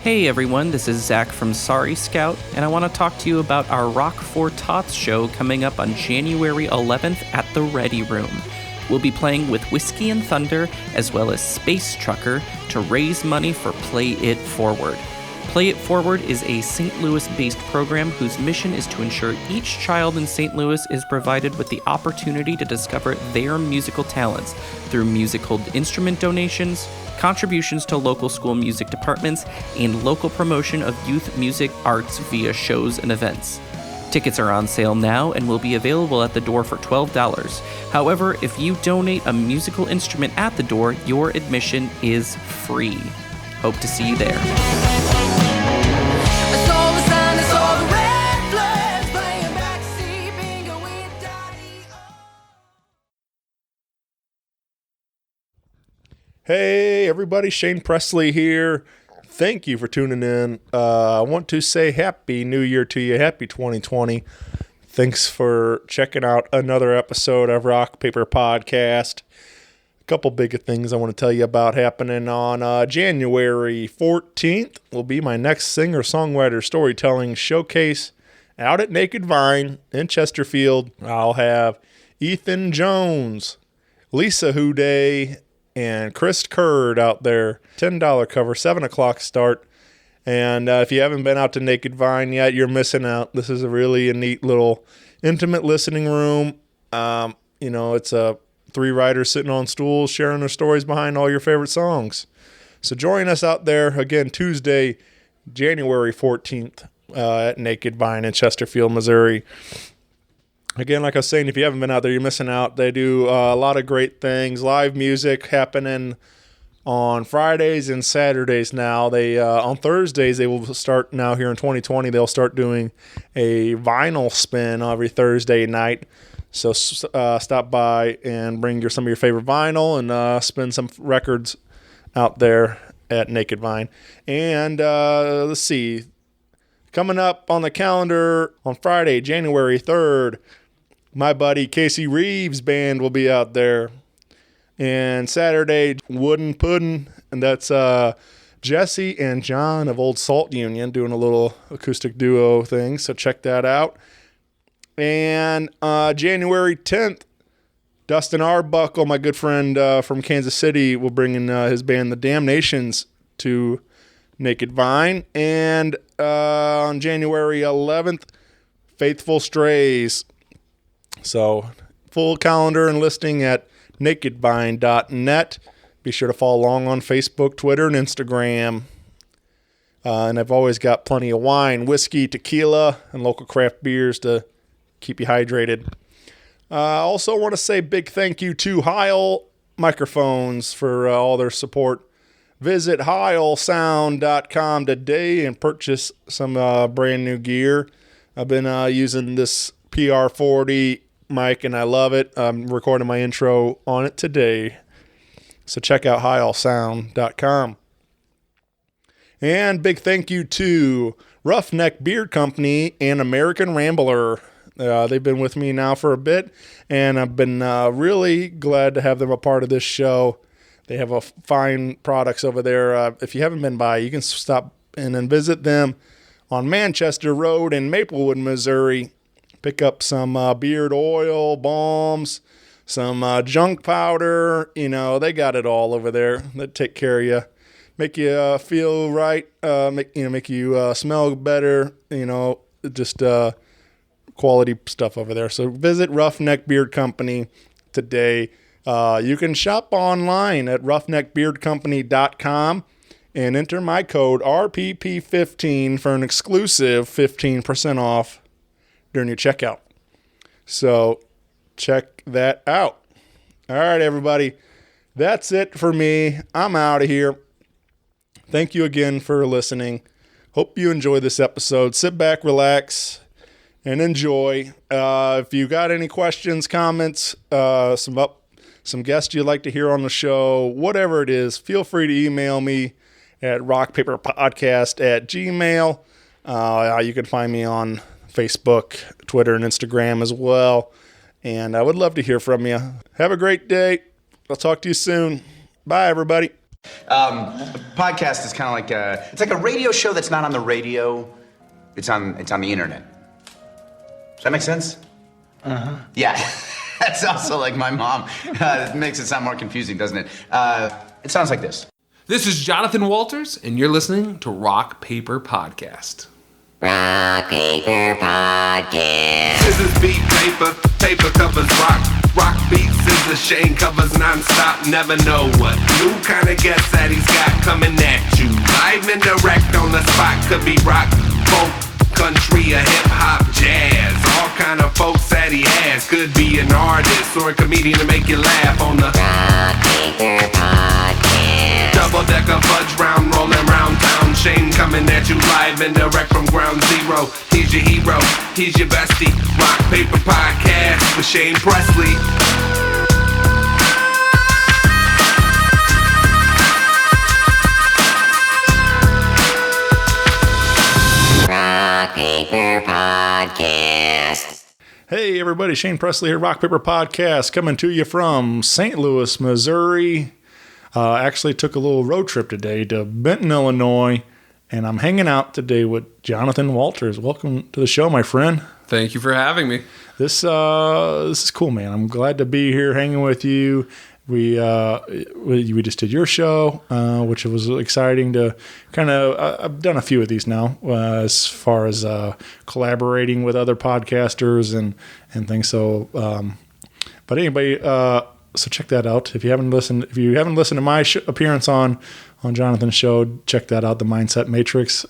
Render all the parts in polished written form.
Hey everyone, this is Zach from Sorry Scout, and I want to talk to you about our Rock for Tots show coming up on January 11th at the Ready Room. We'll be playing with Whiskey and Thunder as well as Space Trucker to raise money for Play It Forward. Play It Forward is a St. Louis-based program whose mission is to ensure each child in St. Louis is provided with the opportunity to discover their musical talents through musical instrument donations, contributions to local school music departments, and local promotion of youth music arts via shows and events. Tickets are on sale now and will be available at the door for $12. However, if you donate a musical instrument at the door, your admission is free. Hope to see you there. Hey everybody, Shane Presley here. Thank you for tuning in. I want to say Happy New Year to you. Happy 2020. Thanks for checking out another episode of Rock Paper Podcast. A couple big things I want to tell you about happening on January 14th will be my next singer-songwriter storytelling showcase out at Naked Vine in Chesterfield. I'll have Ethan Jones, Lisa Houday, and Chris Curd out there. $10 cover, 7 o'clock start. And if you haven't been out to Naked Vine yet, you're missing out. This is a really neat little intimate listening room. It's 3 writers sitting on stools sharing their stories behind all your favorite songs. So join us out there again Tuesday, January 14th at Naked Vine in Chesterfield, Missouri. Again, like I was saying, if you haven't been out there, you're missing out. They do a lot of great things. Live music happening on Fridays and Saturdays now. They on Thursdays, they will start now here in 2020. They'll start doing a vinyl spin every Thursday night. So stop by and bring some of your favorite vinyl and spin some records out there at Naked Vine. And let's see. Coming up on the calendar on Friday, January 3rd, my buddy Casey Reeves' band will be out there. And Saturday, Wooden Puddin', and that's Jesse and John of Old Salt Union doing a little acoustic duo thing, so check that out. And January 10th, Dustin Arbuckle, my good friend from Kansas City, will bring in his band, The Damnations, to Naked Vine. And on January 11th, Faithful Strays. So full calendar and listing at nakedvine.net. Be sure to follow along on Facebook, Twitter, and Instagram. And I've always got plenty of wine, whiskey, tequila, and local craft beers to keep you hydrated. I also want to say big thank you to Heil Microphones for all their support. Visit heilsound.com today and purchase some brand new gear. I've been using this PR40 mic and I love it. I'm recording my intro on it today. So check out heilsound.com. And big thank you to Roughneck Beard Company and American Rambler. They've been with me now for a bit, and I've been really glad to have them a part of this show. They have a fine products over there. If you haven't been by, you can stop in and visit them on Manchester Road in Maplewood, Missouri. Pick up some beard oil, balms, some junk powder. They got it all over there. They take care of you, make you feel right, make you smell better. Just quality stuff over there. So visit Roughneck Beard Company today. You can shop online at roughneckbeardcompany.com and enter my code RPP15 for an exclusive 15% off during your checkout. So check that out. All right, everybody. That's it for me. I'm out of here. Thank you again for listening. Hope you enjoy this episode. Sit back, relax, and enjoy. If you got any questions, comments, some guests you'd like to hear on the show, whatever it is, feel free to email me at rockpaperpodcast@gmail.com. You can find me on Facebook, Twitter, and Instagram as well. And I would love to hear from you. Have a great day. I'll talk to you soon. Bye, everybody. A podcast is kind of like it's like a radio show that's not on the radio. It's on the internet. Does that make sense? Uh-huh. Yeah. That's also like my mom. It makes it sound more confusing, doesn't it? It sounds like this. This is Jonathon Walters, and you're listening to Rock Paper Podcast. Rock Paper Podcast. This is beat paper, paper covers rock. Rock beats is the Shane covers non-stop. Never know what new kind of guest that he's got coming at you. Live and direct on the spot. Could be rock, folk, country, or hip-hop, jazz. All kind of folks that he has. Could be an artist or a comedian to make you laugh on the Rock Paper Podcast. double-decker fudge round, rolling round town. Shane coming at you live and direct from ground zero. He's your hero, he's your bestie. Rock Paper Podcast with Shane Presley. Rock Paper Podcast. Hey everybody, Shane Presley here, Rock Paper Podcast, coming to you from St. Louis, Missouri. Actually took a little road trip today to Benton, Illinois, and I'm hanging out today with Jonathon Walters. Welcome to the show, my friend. Thank you for having me. This is cool, man. I'm glad to be here hanging with you. We just did your show, which was exciting to kind of. I've done a few of these now, as far as collaborating with other podcasters and things. So, but anyway, so check that out. If you haven't listened to my appearance on Jonathan's show, check that out, The Mindset Matrix.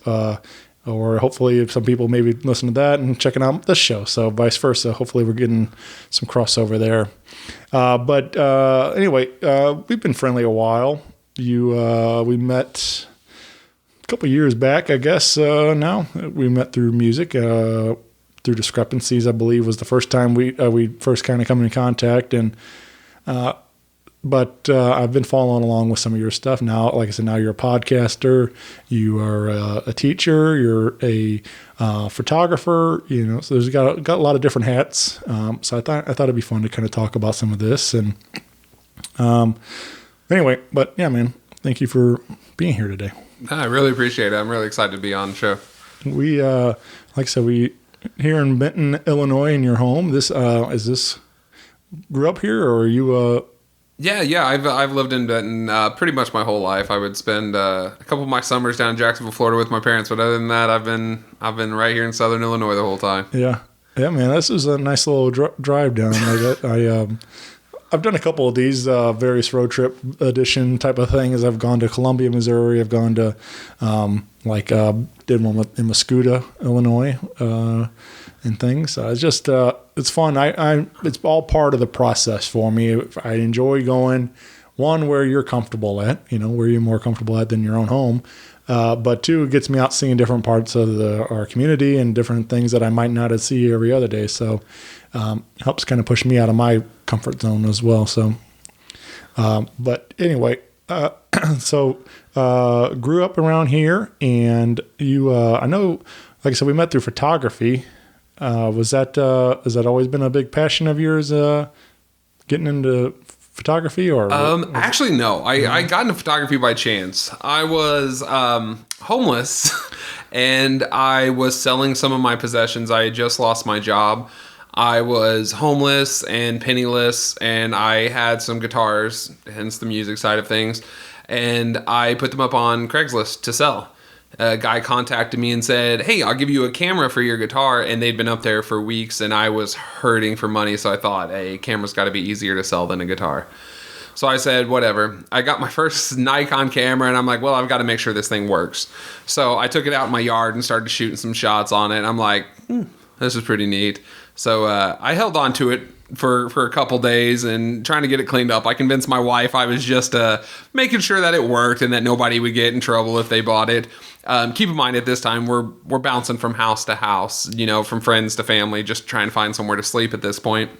Or hopefully some people maybe listen to that and checking out this show. So vice versa. Hopefully we're getting some crossover there. But anyway, we've been friendly a while. We met a couple years back, I guess. Now we met through music, through Discrepancies, I believe, was the first time we first kind of come in contact. And But I've been following along with some of your stuff now. Like I said, now you're a podcaster, you are a teacher, you're a photographer. You know, so there's got a lot of different hats. So I thought it'd be fun to kind of talk about some of this. And anyway, but yeah, man, thank you for being here today. I really appreciate it. I'm really excited to be on the show. We like I said, we here in Benton, Illinois, in your home. This is this grew up here, or are you? Yeah. I've lived in Benton pretty much my whole life. I would spend a couple of my summers down in Jacksonville, Florida, with my parents. But other than that, I've been right here in Southern Illinois the whole time. Yeah, man. This is a nice little drive down. I've done a couple of these various road trip edition type of things. I've gone to Columbia, Missouri. I've gone to did one in Muscuda, Illinois, and things. It's just it's fun. It's all part of the process for me. I enjoy going, one, where you're comfortable at, where you're more comfortable at than your own home. But two, it gets me out seeing different parts of our community and different things that I might not see every other day. So helps kind of push me out of my comfort zone as well. So, but anyway, so grew up around here, and you, I know, like I said, we met through photography. Has that always been a big passion of yours, getting into photography, or? Actually, no. I got into photography by chance. I was homeless, and I was selling some of my possessions. I had just lost my job. I was homeless and penniless, and I had some guitars, hence the music side of things, and I put them up on Craigslist to sell. A guy contacted me and said, "Hey, I'll give you a camera for your guitar," and they'd been up there for weeks, and I was hurting for money, so I thought, hey, a camera's got to be easier to sell than a guitar. So I said, whatever. I got my first Nikon camera, and I'm like, well, I've got to make sure this thing works. So I took it out in my yard and started shooting some shots on it, and I'm like, this is pretty neat. So I held on to it for a couple days and trying to get it cleaned up. I convinced my wife I was just making sure that it worked and that nobody would get in trouble if they bought it. Keep in mind, at this time, we're bouncing from house to house, from friends to family, just trying to find somewhere to sleep at this point.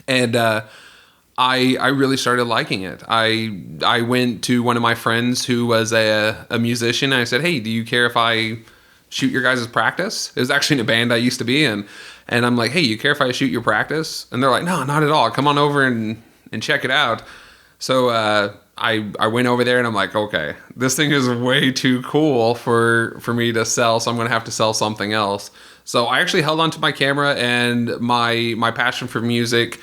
And I really started liking it. I went to one of my friends who was a musician, and I said, hey, do you care if I shoot your guys' practice? It was actually in a band I used to be in. And I'm like, hey, you care if I shoot your practice? And they're like, no, not at all. Come on over and check it out. So I went over there and I'm like, okay, this thing is way too cool for me to sell, so I'm going to have to sell something else. So I actually held onto my camera, and my passion for music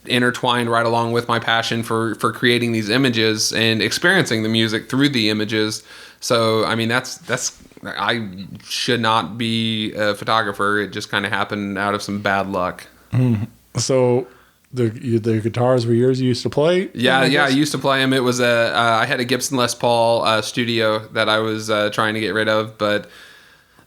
intertwined right along with my passion for creating these images and experiencing the music through the images. So, I mean, that's I should not be a photographer. It just kind of happened out of some bad luck. So the guitars were yours you used to play? Yeah, I used to play them. It was I had a Gibson Les Paul studio that I was trying to get rid of, but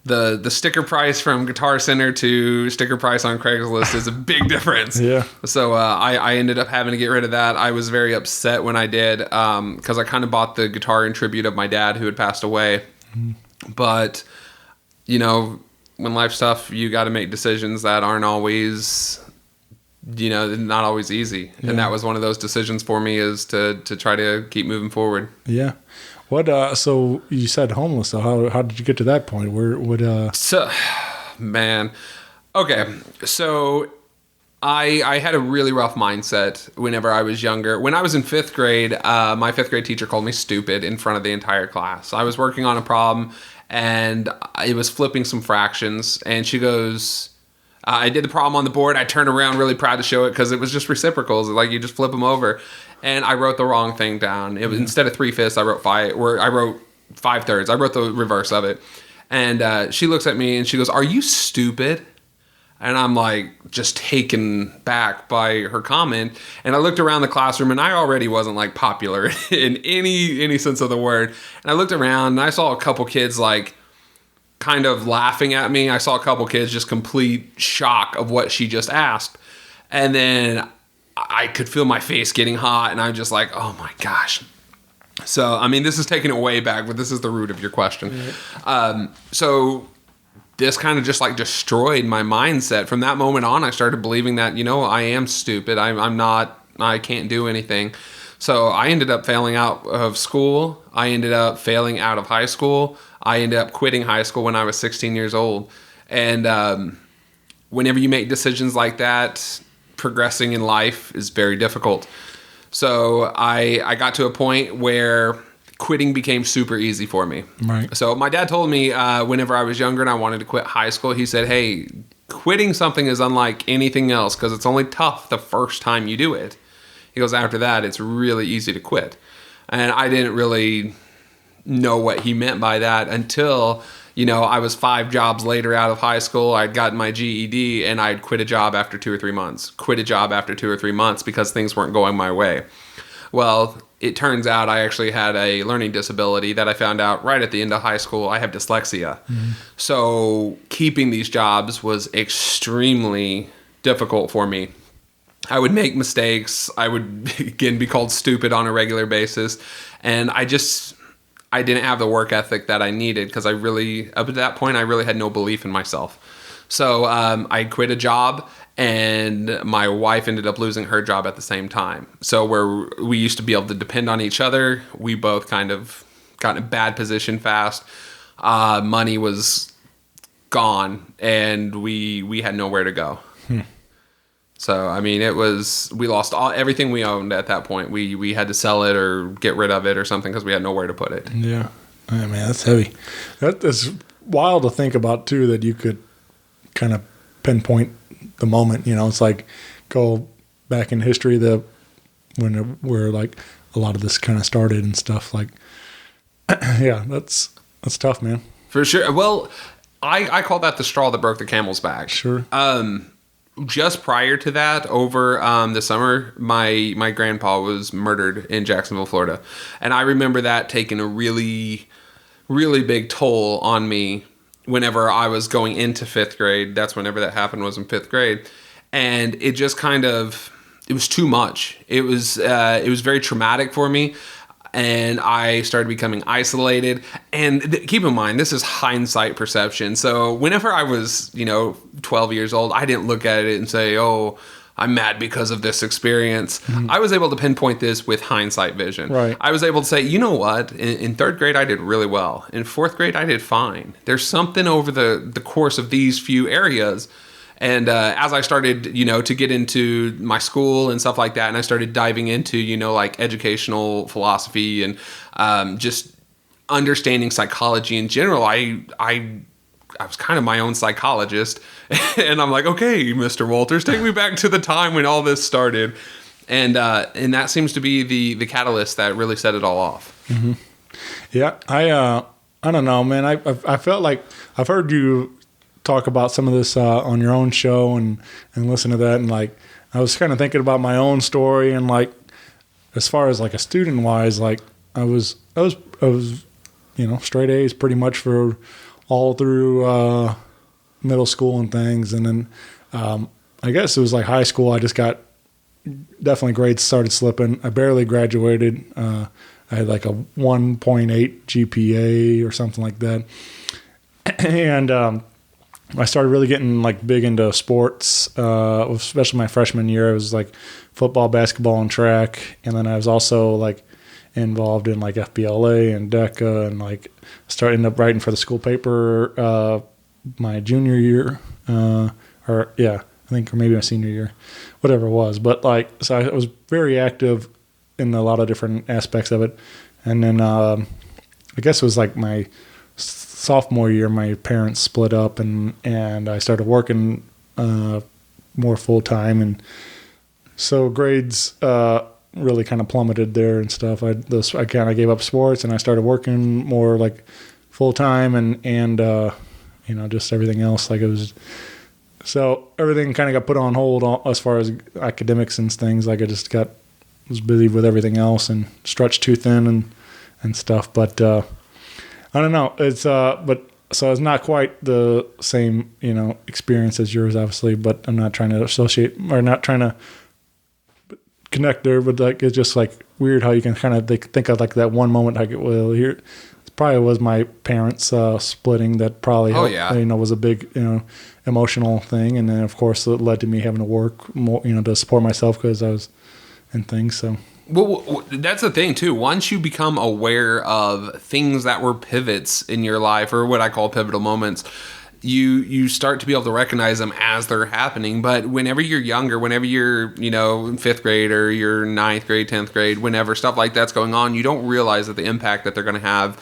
the sticker price from Guitar Center to sticker price on Craigslist is a big difference. Yeah. So I ended up having to get rid of that. I was very upset when I did, because I kind of bought the guitar in tribute of my dad who had passed away. But, you know, when life's tough, you got to make decisions that aren't always, you know, not always easy. Yeah. And that was one of those decisions for me, is to try to keep moving forward. Yeah. What? So you said homeless. So how did you get to that point? So, man. Okay. So I had a really rough mindset whenever I was younger. When I was in 5th grade, my 5th grade teacher called me stupid in front of the entire class. I was working on a problem, and it was flipping some fractions, and she goes, I did the problem on the board. I turned around really proud to show it because it was just reciprocals. Like, you just flip them over. And I wrote the wrong thing down. It was, instead of 3/5, I wrote 5/3. I wrote the reverse of it. And she looks at me and she goes, "Are you stupid?" And I'm like, just taken back by her comment. And I looked around the classroom, and I already wasn't like popular in any sense of the word. And I looked around and I saw a couple kids like kind of laughing at me. I saw a couple kids just complete shock of what she just asked. And then I could feel my face getting hot, and I'm just like, oh my gosh. So, I mean, this is taking it way back, but this is the root of your question. So this kind of just like destroyed my mindset. From that moment on, I started believing that, you know, I am stupid. I can't do anything. So I ended up failing out of school. I ended up failing out of high school. I ended up quitting high school when I was 16 years old. And whenever you make decisions like that, progressing in life is very difficult. So I got to a point where quitting became super easy for me. Right. So my dad told me whenever I was younger and I wanted to quit high school, he said, hey, quitting something is unlike anything else because it's only tough the first time you do it. He goes, after that, it's really easy to quit. And I didn't really know what he meant by that until, you know, I was 5 jobs later out of high school. I'd gotten my GED, and I'd quit a job after 2 or 3 months. Quit a job after 2 or 3 months because things weren't going my way. Well, it turns out I actually had a learning disability that I found out right at the end of high school. I have dyslexia. Mm-hmm. So keeping these jobs was extremely difficult for me. I would make mistakes. I would, again, be called stupid on a regular basis. And I didn't have the work ethic that I needed because up at that point, I really had no belief in myself. So I quit a job, and my wife ended up losing her job at the same time. So where we used to be able to depend on each other, we both kind of got in a bad position fast. Money was gone, and we had nowhere to go. So, I mean, we lost everything we owned at that point. We had to sell it or get rid of it or something because we had nowhere to put it. Yeah. Oh, man, that's heavy. That's wild to think about, too, that you could kind of pinpoint the moment. You know, it's like go back in history where like a lot of this kind of started and stuff. Like, yeah, that's tough, man. For sure. Well, I call that the straw that broke the camel's back. Sure. Just prior to that, over the summer, my grandpa was murdered in Jacksonville, Florida. And I remember that taking a really, really big toll on me whenever I was going into 5th grade. That's whenever that happened, was in 5th grade. And it just it was too much. It was very traumatic for me. And I started becoming isolated. And keep in mind, this is hindsight perception. So whenever I was, 12 years old, I didn't look at it and say, oh, I'm mad because of this experience. Mm-hmm. I was able to pinpoint this with hindsight vision. Right. I was able to say, you know what? In 3rd grade, I did really well. In 4th grade, I did fine. There's something over the course of these few areas. And as I started, to get into my school and stuff like that, and I started diving into, like educational philosophy and just understanding psychology in general, I was kind of my own psychologist. And I'm like, okay, Mr. Walters, take me back to the time when all this started. And that seems to be the catalyst that really set it all off. Mm-hmm. Yeah, I don't know, man. I felt like I've heard you talk about some of this on your own show and listen to that, and like I was kind of thinking about my own story, and like as far as like a student wise, like I was straight A's pretty much for all through middle school and things, and then I guess it was like high school. I just got definitely grades started slipping. I barely graduated. I had like a 1.8 GPA or something like that, and I started really getting like big into sports, especially my freshman year. It was like football, basketball, and track, and then I was also like involved in like FBLA and DECA, and like ended up writing for the school paper my junior year, or maybe my senior year, whatever it was. But like, so I was very active in a lot of different aspects of it. And then I guess it was like my sophomore year, my parents split up, and I started working more full time, and so grades really kind of plummeted there and stuff. I kind of gave up sports, and I started working more like full time, and just everything else. Like it was, so everything kind of got put on hold as far as academics and things. Like I just was busy with everything else and stretched too thin and stuff. But I don't know. It's so it's not quite the same experience as yours, obviously. But I'm not trying to associate or not trying to connect there. But like it's just like weird how you can kind of think of like that one moment. Like here, it probably was my parents splitting that probably was a big emotional thing, and then of course it led to me having to work more to support myself because I was and things. So well, that's the thing too. Once you become aware of things that were pivots in your life, or what I call pivotal moments, you start to be able to recognize them as they're happening. But whenever you're younger, whenever you're in fifth grade or you're ninth grade, 10th grade, whenever stuff like that's going on, you don't realize that the impact that they're going to have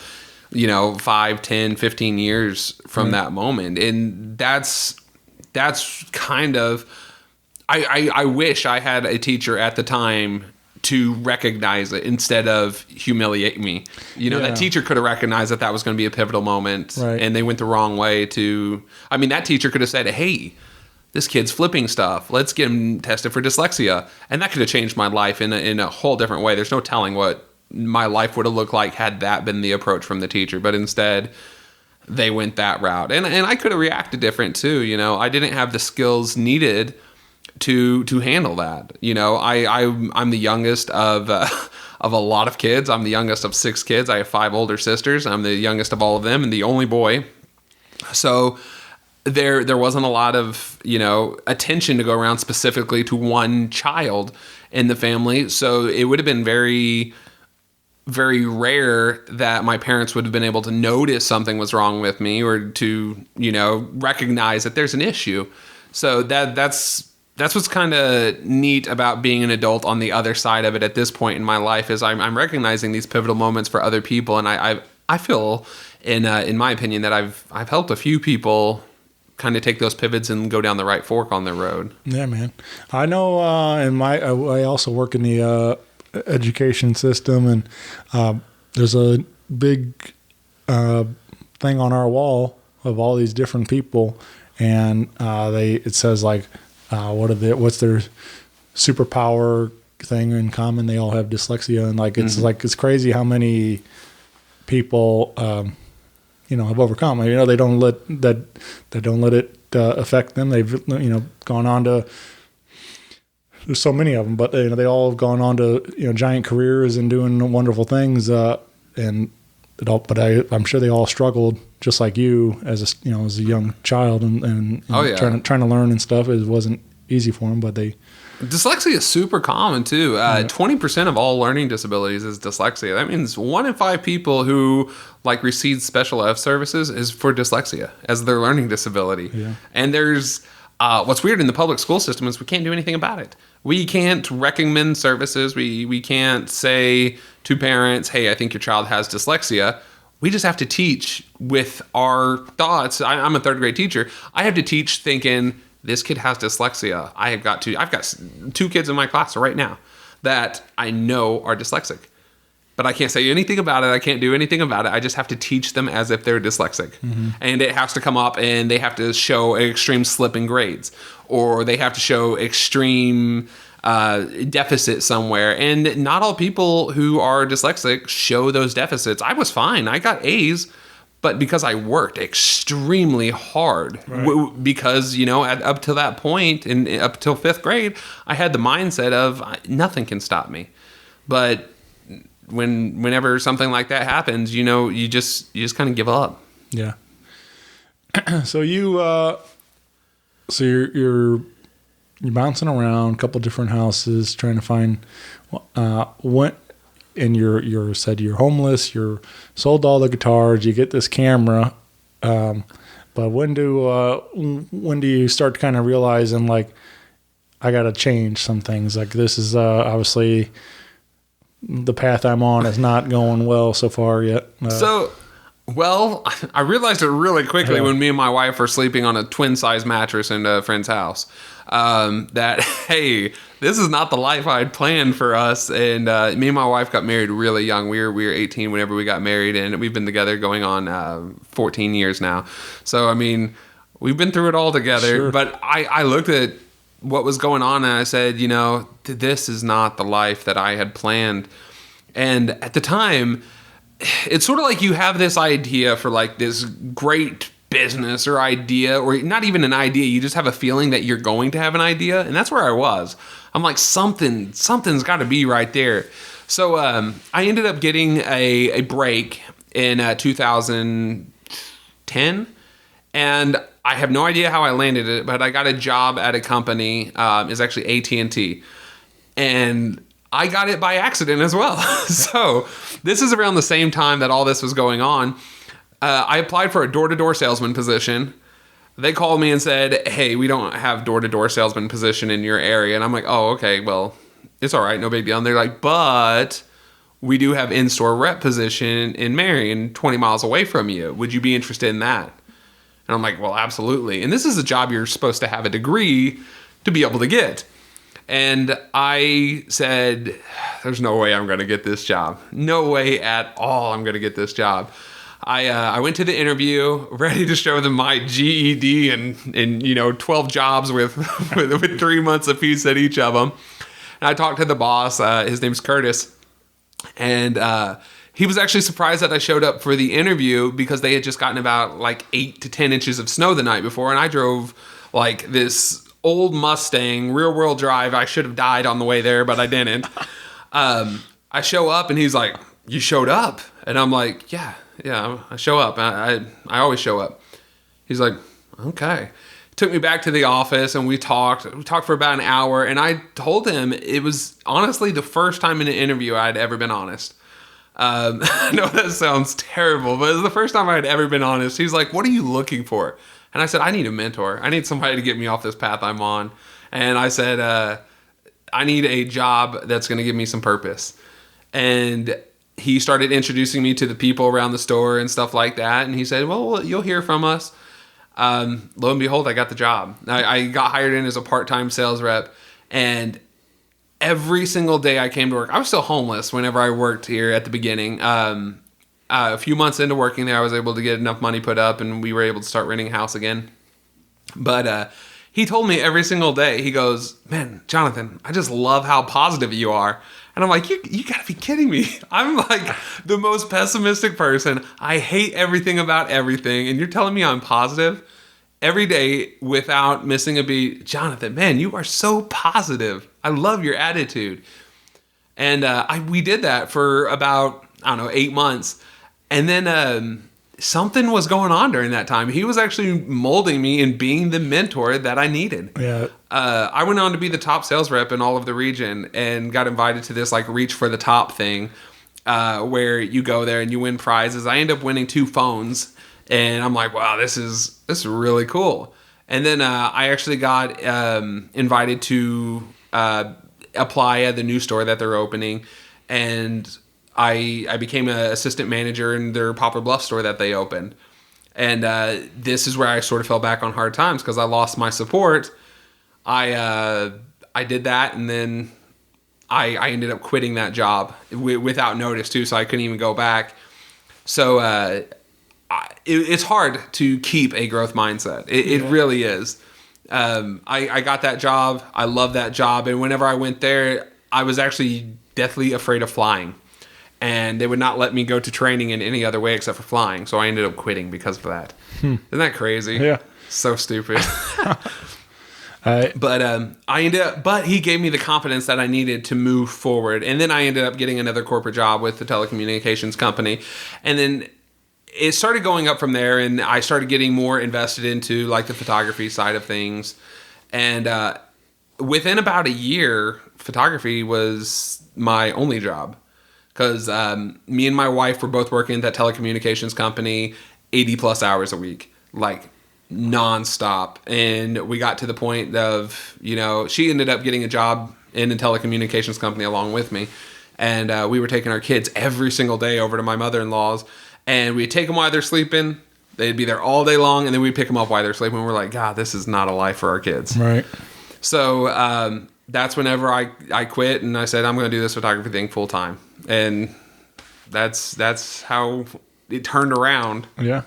5, 10, 15 years from that moment. And that's kind of, I wish I had a teacher at the time to recognize it instead of humiliate me. That teacher could have recognized that was going to be a pivotal moment, and they went the wrong way that teacher could have said, hey, this kid's flipping stuff. Let's get him tested for dyslexia. And that could have changed my life in a whole different way. There's no telling what my life would have looked like had that been the approach from the teacher. But instead, they went that route. And I could have reacted different too. I didn't have the skills needed to handle that. I'm the youngest of a lot of kids. I'm the youngest of 6 kids. I have 5 older sisters. I'm the youngest of all of them and the only boy. So there wasn't a lot of attention to go around specifically to one child in the family. So it would have been very, very rare that my parents would have been able to notice something was wrong with me, or to recognize that there's an issue. So that's what's kind of neat about being an adult on the other side of it at this point in my life, is I'm recognizing these pivotal moments for other people, and I feel in my opinion that I've helped a few people kind of take those pivots and go down the right fork on their road. Yeah, man. I know. I also work in the education system, and there's a big thing on our wall of all these different people, and it says like, what's their superpower thing in common? They all have dyslexia, and like it's crazy how many people have overcome. They don't let it affect them. They've gone on to. There's so many of them, but they all have gone on to giant careers and doing wonderful things. But I'm sure they all struggled just like you as a young child and trying to learn and stuff. It wasn't easy for them, but dyslexia is super common too. 20% of all learning disabilities is dyslexia. That means 1 in 5 people who receive special ed services is for dyslexia as their learning disability. Yeah. And there's What's weird in the public school system is we can't do anything about it. We can't recommend services. We can't say to parents, hey, I think your child has dyslexia. We just have to teach with our thoughts. I'm a third grade teacher. I have to teach thinking, this kid has dyslexia. I've got 2 kids in my class right now that I know are dyslexic. But I can't say anything about it. I can't do anything about it. I just have to teach them as if they're dyslexic. And it has to come up and they have to show extreme slip in grades. Or they have to show extreme deficit somewhere. And not all people who are dyslexic show those deficits. I was fine. I got A's. But because I worked extremely hard, because, up to that point, and up till 5th grade, I had the mindset of nothing can stop me. But whenever something like that happens, you just kind of give up. Yeah. So you're bouncing around a couple different houses trying to find what. And you said you're homeless, you're sold all the guitars, you get this camera, but when do you start kind of realizing, like, I got to change some things? Like, this is obviously the path I'm on is not going well so far yet. I realized it really quickly when me and my wife were sleeping on a twin-size mattress in a friend's house. That, hey, this is not the life I'd planned for us. And me and my wife got married really young. We were 18 whenever we got married, and we've been together going on 14 years now. So, I mean, we've been through it all together. Sure. But I looked at what was going on, and I said, this is not the life that I had planned. And at the time, it's sort of like you have this idea for, like, this great business or idea, or not even an idea. You just have a feeling that you're going to have an idea. And that's where I was. I'm like, something's got to be right there. So I ended up getting a break in 2010. And I have no idea how I landed it, but I got a job at a company. It's actually AT&T. And I got it by accident as well. So this is around the same time that all this was going on. I applied for a door-to-door salesman position. They called me and said, hey, we don't have door-to-door salesman position in your area. And I'm like, oh, okay, well, it's all right, no big deal. And they're like, but we do have in-store rep position in Marion, 20 miles away from you. Would you be interested in that? And I'm like, well, absolutely. And this is a job you're supposed to have a degree to be able to get. And I said, there's no way I'm going to get this job. No way at all I'm going to get this job. I went to the interview ready to show them my GED and 12 jobs with 3 months apiece at each of them. And I talked to the boss. His name's Curtis. And he was actually surprised that I showed up for the interview because they had just gotten about like 8 to 10 inches of snow the night before. And I drove like this old Mustang, rear wheel drive. I should have died on the way there, but I didn't. I show up and he's like, you showed up? And I'm like, yeah, I show up. I always show up. He's like, okay. Took me back to the office and we talked for about an hour. And I told him it was honestly the first time in an interview I'd ever been honest. I know that sounds terrible, but it was the first time I'd ever been honest. He's like, what are you looking for? And I said, I need a mentor. I need somebody to get me off this path I'm on. And I said, I need a job that's going to give me some purpose. And he started introducing me to the people around the store and stuff like that. And he said, well, you'll hear from us. Lo and behold, I got the job. I got hired in as a part-time sales rep. And every single day I came to work, I was still homeless whenever I worked here at the beginning. A few months into working there, I was able to get enough money put up and we were able to start renting a house again. But he told me every single day, he goes, man, Jonathan, I just love how positive you are. And I'm like, you gotta be kidding me. I'm like the most pessimistic person. I hate everything about everything. And you're telling me I'm positive every day without missing a beat. Jonathan, man, you are so positive. I love your attitude. And we did that for about, 8 months. And then something was going on during that time. He was actually molding me and being the mentor that I needed. Yeah. I went on to be the top sales rep in all of the region and got invited to this like reach for the top thing where you go there and you win prizes. I ended up winning 2 phones and I'm like, wow, this is really cool. And then I actually got invited to apply at the new store that they're opening, and I became an assistant manager in their Poplar Bluff store that they opened. And this is where I sort of fell back on hard times because I lost my support. I did that, and then I ended up quitting that job without notice too, so I couldn't even go back. So it's hard to keep a growth mindset. It really is. I got that job. I love that job. And whenever I went there, I was actually deathly afraid of flying. And they would not let me go to training in any other way except for flying. So I ended up quitting because of that. Isn't that crazy? Yeah. So stupid. But he gave me the confidence that I needed to move forward. And then I ended up getting another corporate job with the telecommunications company. And then it started going up from there, and I started getting more invested into like the photography side of things. And within about a year, photography was my only job, because me and my wife were both working at that telecommunications company 80 plus hours a week, like nonstop. And we got to the point of, she ended up getting a job in a telecommunications company along with me. And we were taking our kids every single day over to my mother-in-law's. And we'd take them while they're sleeping. They'd be there all day long. And then we'd pick them up while they're sleeping. We're like, God, this is not a life for our kids. Right. So that's whenever I quit. And I said, I'm going to do this photography thing full time. And that's how it turned around. Yeah.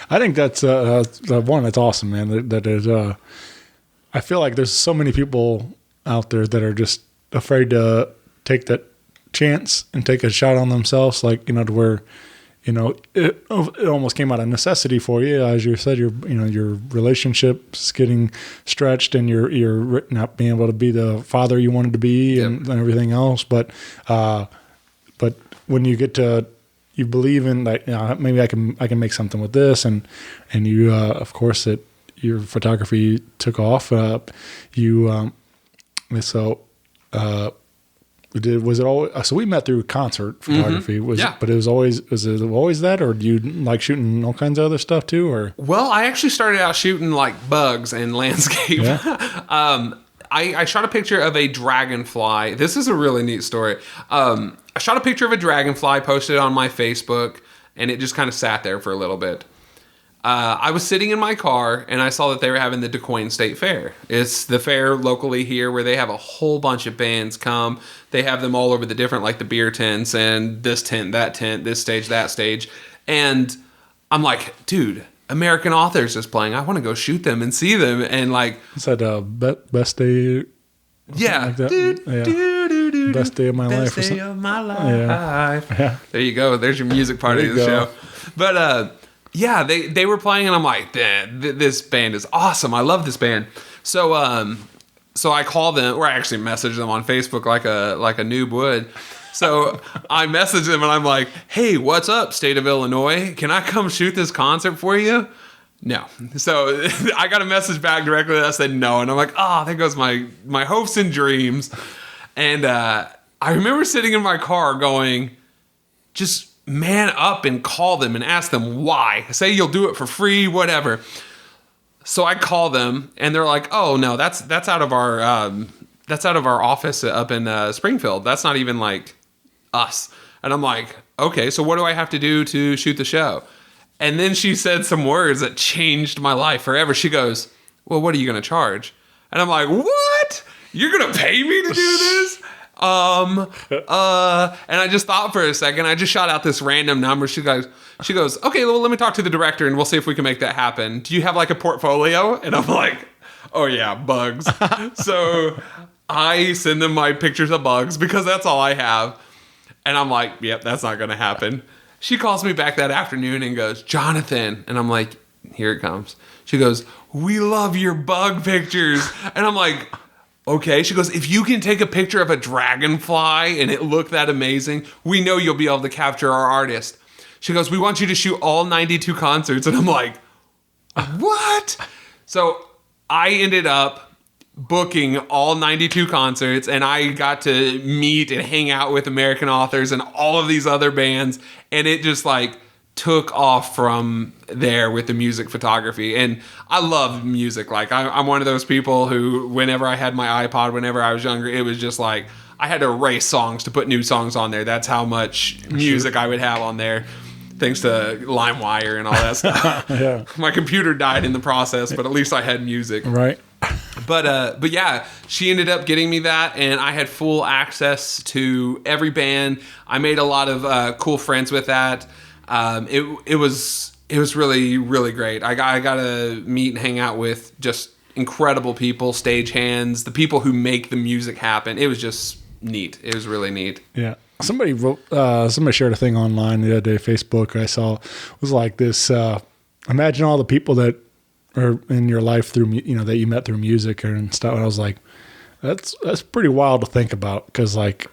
I think that's one. That's awesome, man. That is. I feel like there's so many people out there that are just afraid to take that chance and take a shot on themselves. Like, to where, it almost came out of necessity for you, as you said. Your relationship's getting stretched, and you're not being able to be the father you wanted to be, and everything else. But when you get to, you believe in like, maybe I can make something with this, and you of course that your photography took off. Was it always, so we met through concert photography? Mm-hmm. But was it always that, or do you like shooting all kinds of other stuff too? Or well, I actually started out shooting like bugs and landscape. Yeah. I shot a picture of a dragonfly. This is a really neat story. I shot a picture of a dragonfly, posted it on my Facebook, and it just kind of sat there for a little bit. I was sitting in my car, and I saw that they were having the DeQuoin State Fair. It's the fair locally here where they have a whole bunch of bands come. They have them all over the different, like the beer tents, and this tent, that tent, this stage, that stage. And I'm like, dude, American Authors is playing. I want to go shoot them and see them. And like, is that best day? Yeah. Like that? Best day of my life. Best day of my life. Yeah. There you go. There's your music part of the show. But yeah, they were playing, and I'm like, this band is awesome. I love this band. So I called them, or I actually messaged them on Facebook like a noob would. So I messaged them, and I'm like, hey, what's up, state of Illinois? Can I come shoot this concert for you? No. So I got a message back directly that said no. And I'm like, there goes my hopes and dreams. And I remember sitting in my car going, just man up and call them and ask them why. Say you'll do it for free, whatever. So I call them, and they're like, oh, no, that's out of our office up in Springfield. That's not even like us. And I'm like, okay, so what do I have to do to shoot the show? And then she said some words that changed my life forever. She goes, well, what are you going to charge? And I'm like, what? You're going to pay me to do this? And I just thought for a second. I just shot out this random number. She goes, okay, well, let me talk to the director, and we'll see if we can make that happen. Do you have like a portfolio? And I'm like, oh yeah, bugs. So I send them my pictures of bugs because that's all I have. And I'm like, yep, that's not going to happen. She calls me back that afternoon and goes, Jonathan. And I'm like, here it comes. She goes, we love your bug pictures. And I'm like, okay. She goes, if you can take a picture of a dragonfly and it looked that amazing, we know you'll be able to capture our artist. She goes, we want you to shoot all 92 concerts. And I'm like, what? So I ended up booking all 92 concerts, and I got to meet and hang out with American Authors and all of these other bands. And it just like took off from there with the music photography. And I love music. Like I'm one of those people who, whenever I had my iPod, whenever I was younger, it was just like I had to erase songs to put new songs on there. That's how much music I would have on there, thanks to LimeWire and all that stuff. Yeah. My computer died in the process, but at least I had music. Right. But yeah, she ended up getting me that, and I had full access to every band. I made a lot of cool friends with that. It was really, really great. I got to meet and hang out with just incredible people, stagehands, the people who make the music happen. It was just neat. It was really neat. Yeah. Somebody shared a thing online the other day, Facebook, I saw. It was like this, imagine all the people that are in your life through, that you met through music and stuff. And I was like, that's pretty wild to think about, because like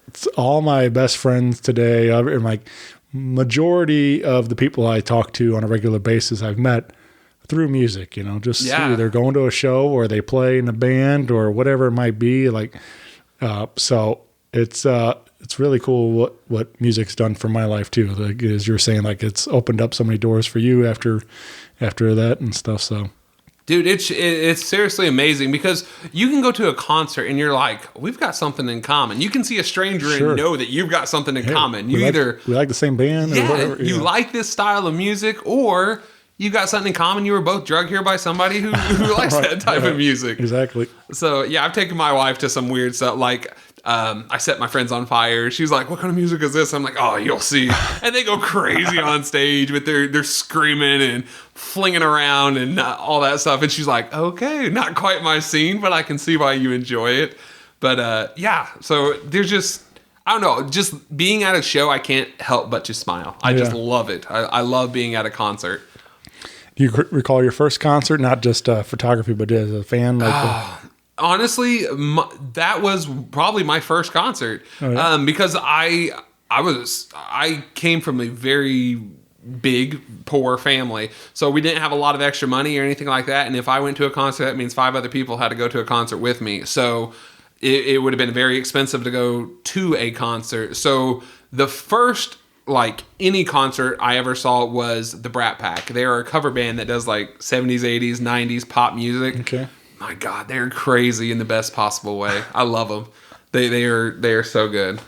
it's all my best friends today, and like majority of the people I talk to on a regular basis I've met through music, just either going to a show or they play in a band or whatever it might be. Like, so it's really cool what music's done for my life too. Like, as you're saying, like it's opened up so many doors for you after that and stuff. So, dude, it's seriously amazing, because you can go to a concert and you're like, we've got something in common. You can see a stranger and know that you've got something in common. We like the same band or whatever. You like this style of music, or you got something in common. You were both drugged here by somebody who likes that type of music. Exactly. So yeah, I've taken my wife to some weird stuff. Like I set my friends on fire. She's like, "What kind of music is this?" I'm like, "Oh, you'll see." And they go crazy on stage with their screaming and flinging around and all that stuff. And she's like, "Okay, not quite my scene, but I can see why you enjoy it." But yeah, so there's just, I don't know, just being at a show, I can't help but to smile. I just love it. I love being at a concert. Do you recall your first concert, not just photography, but as a fan? Honestly, that was probably my first concert. Oh, yeah? Because I came from a very big, poor family. So we didn't have a lot of extra money or anything like that. And if I went to a concert, that means 5 other people had to go to a concert with me. So it would have been very expensive to go to a concert. So the first any concert I ever saw was the Brat Pack. They are a cover band that does like 70s, 80s, 90s pop music. Okay. My God, they're crazy in the best possible way. I love them. They are so good.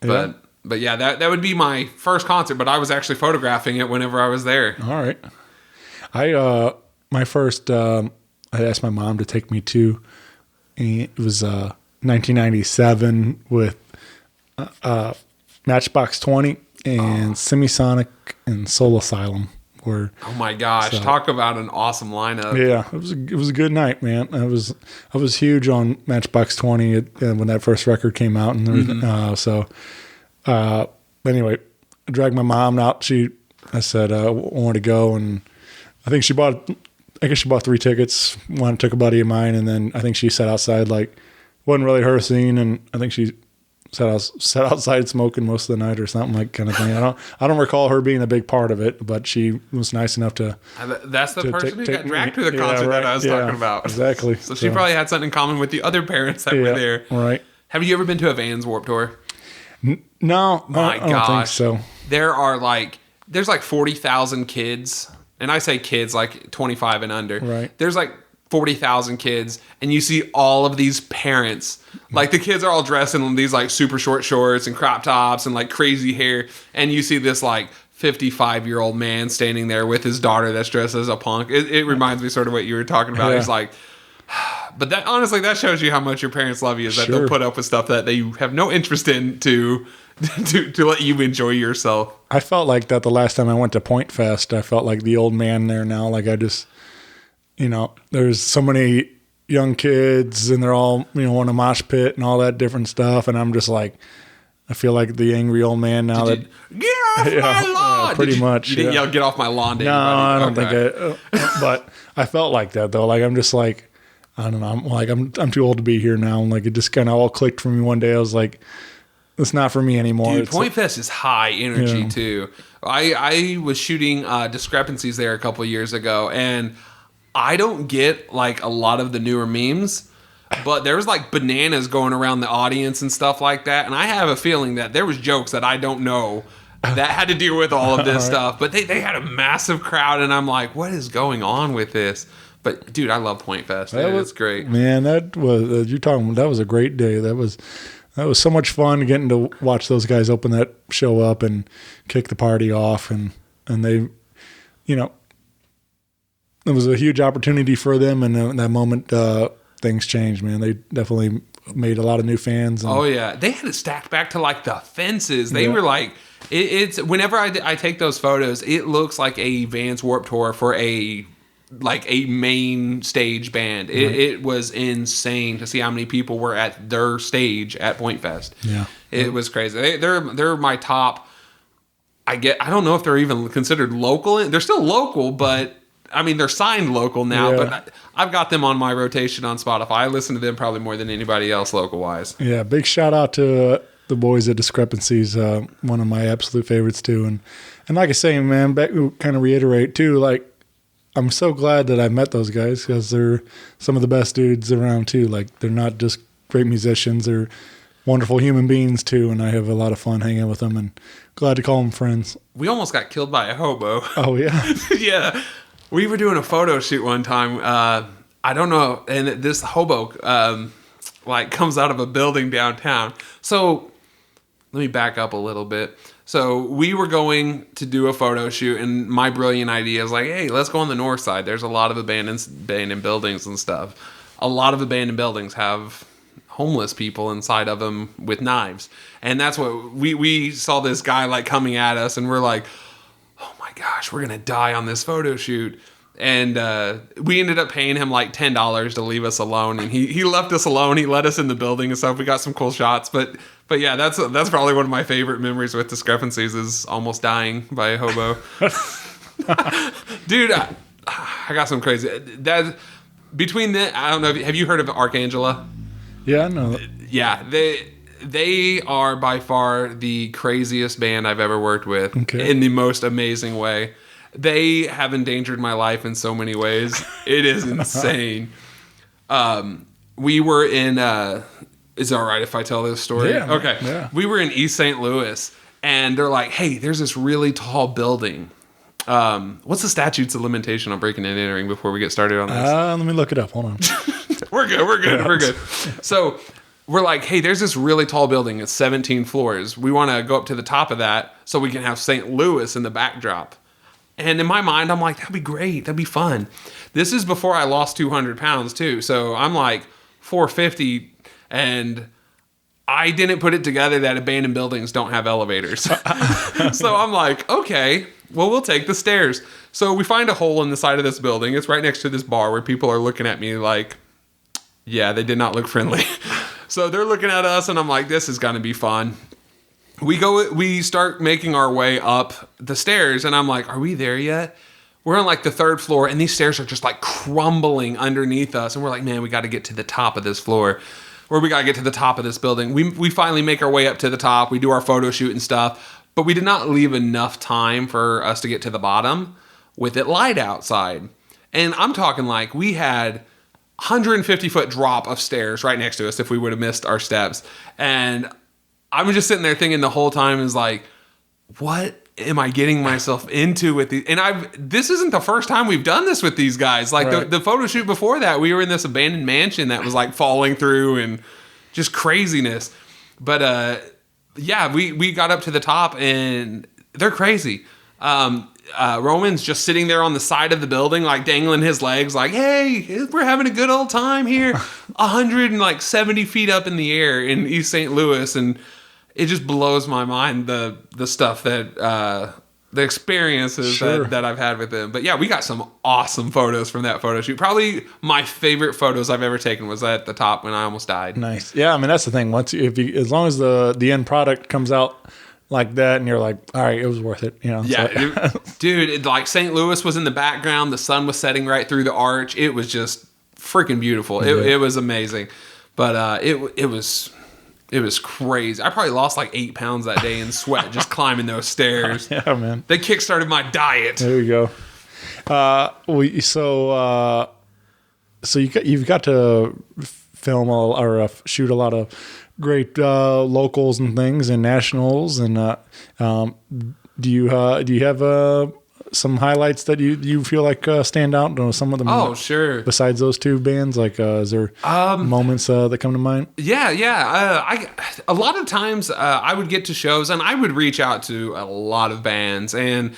Yeah. But yeah, that would be my first concert. But I was actually photographing it whenever I was there. All right. My first, I asked my mom to take me to. It was 1997 with Matchbox 20 and Semisonic and Soul Asylum. Oh my gosh! Talk about an awesome lineup. Yeah, it was a good night, man. I was huge on Matchbox 20 when that first record came out, and anyway, I dragged my mom out. I said I wanted to go, and I guess she bought 3 tickets. One took a buddy of mine, and then I think she sat outside, like wasn't really her scene, and I think she sat outside smoking most of the night or something, like kind of thing. I don't recall her being a big part of it, but she was nice enough to. That's the person who got dragged to the concert that I was talking about. Exactly. So she probably had something in common with the other parents that were there. Right. Have you ever been to a Vans Warped Tour? No, my I don't think so. There's like 40,000 kids, and I say kids like 25 and under. Right. There's like 40,000 kids, and you see all of these parents. Like the kids are all dressed in these like super short shorts and crop tops and like crazy hair, and you see this like 55-year-old man standing there with his daughter that's dressed as a punk. It reminds me sort of what you were talking about. Yeah. He's like, but that honestly, that shows you how much your parents love you, is that they'll put up with stuff that they have no interest in to let you enjoy yourself. I felt like that the last time I went to Point Fest. I felt like the old man there now. Like I just, there's so many young kids and they're all, want to mosh pit and all that different stuff. And I'm just like, I feel like the angry old man now get off my lawn! Pretty much. You didn't yell, get off my lawn to No, anybody. I don't think but I felt like that though. Like, I'm just like, I don't know. I'm too old to be here now. Like, it just kind of all clicked for me one day. I was like, it's not for me anymore. Dude, Point Fest is high energy too. I was shooting Discrepancies there a couple years ago, and I don't get like a lot of the newer memes, but there was like bananas going around the audience and stuff like that. And I have a feeling that there was jokes that I don't know that had to deal with all of this stuff. But they had a massive crowd, and I'm like, what is going on with this? But dude, I love Point Fest. It was great. Man, that was that was a great day. That was so much fun getting to watch those guys open that show up and kick the party off, and they, you know, it was a huge opportunity for them, and in that moment things changed, man. They definitely made a lot of new fans. And, oh yeah, they had it stacked back to like the fences. They were like, it's whenever I take those photos, it looks like a Vans Warped Tour for a main stage band. It was insane to see how many people were at their stage at Point Fest. Yeah, it was crazy. They're my top. I don't know if they're even considered local. They're still local, but I mean they're signed local now. Yeah. But I've got them on my rotation on Spotify. I listen to them probably more than anybody else local wise. Yeah, big shout out to the boys at Discrepancies. One of my absolute favorites too. And like I say, man, back kind of reiterate too, like. I'm so glad that I met those guys because they're some of the best dudes around too. Like they're not just great musicians; they're wonderful human beings too. And I have a lot of fun hanging with them, and glad to call them friends. We almost got killed by a hobo. Oh yeah, yeah. We were doing a photo shoot one time. I don't know, and this hobo comes out of a building downtown. So let me back up a little bit. So we were going to do a photo shoot, and my brilliant idea is like, hey, let's go on the north side. There's a lot of abandoned buildings and stuff. A lot of abandoned buildings have homeless people inside of them with knives. And that's what we saw this guy like coming at us, and we're like, oh my gosh, we're going to die on this photo shoot. And we ended up paying him like $10 to leave us alone, and he left us alone. He let us in the building and stuff. We got some cool shots, but yeah, that's probably one of my favorite memories with Discrepancies is almost dying by a hobo. Dude, I got some crazy. That between the I don't know. Have you heard of Archangela? Yeah, I know. Yeah, they are by far the craziest band I've ever worked with in the most amazing way. They have endangered my life in so many ways. It is insane. We were in... is it all right if I tell this story? Yeah. Okay. Yeah. We were in East St. Louis, and they're like, hey, there's this really tall building. What's the statutes of limitation on breaking and entering before we get started on this? Let me look it up. Hold on. We're good. So we're like, hey, there's this really tall building. It's 17 floors. We want to go up to the top of that so we can have St. Louis in the backdrop. And in my mind, I'm like, that'd be great. That'd be fun. This is before I lost 200 pounds, too. So I'm like 450, and I didn't put it together that abandoned buildings don't have elevators. So I'm like, okay, well, we'll take the stairs. So we find a hole in the side of this building. It's right next to this bar where people are looking at me like, yeah, they did not look friendly. So they're looking at us, and I'm like, this is going to be fun. We start making our way up the stairs, and I'm like, are we there yet? We're on like the third floor, and these stairs are just like crumbling underneath us. And we're like, man, we got to get to the top of this floor, or we got to get to the top of this building. We finally make our way up to the top. We do our photo shoot and stuff, but we did not leave enough time for us to get to the bottom with it light outside. And I'm talking like we had 150-foot drop of stairs right next to us if we would have missed our steps. And I was just sitting there thinking the whole time is like, what am I getting myself into with these? And this isn't the first time we've done this with these guys. Like right. the photo shoot before that, we were in this abandoned mansion that was like falling through and just craziness. But yeah, we got up to the top, and they're crazy. Roman's just sitting there on the side of the building, like dangling his legs, like, hey, we're having a good old time here. 170 feet up in the air in East St. Louis. And it just blows my mind, the stuff that, the experiences that I've had with them. But yeah, we got some awesome photos from that photo shoot. Probably my favorite photos I've ever taken was at the top when I almost died. Nice. Yeah, I mean, that's the thing. As long as the end product comes out like that, and you're like, all right, it was worth it. You know? Yeah, dude, like St. Louis was in the background. The sun was setting right through the arch. It was just freaking beautiful. It was amazing. But it was crazy. I probably lost like 8 pounds that day in sweat just climbing those stairs. Yeah, man. They kickstarted my diet. There you go. So you've got to film or shoot a lot of great locals and things and nationals. And do you have some highlights that you feel like stand out? Don't know some of them. Oh, sure. Besides those two bands, like is there moments that come to mind? Yeah. A lot of times I would get to shows and I would reach out to a lot of bands, and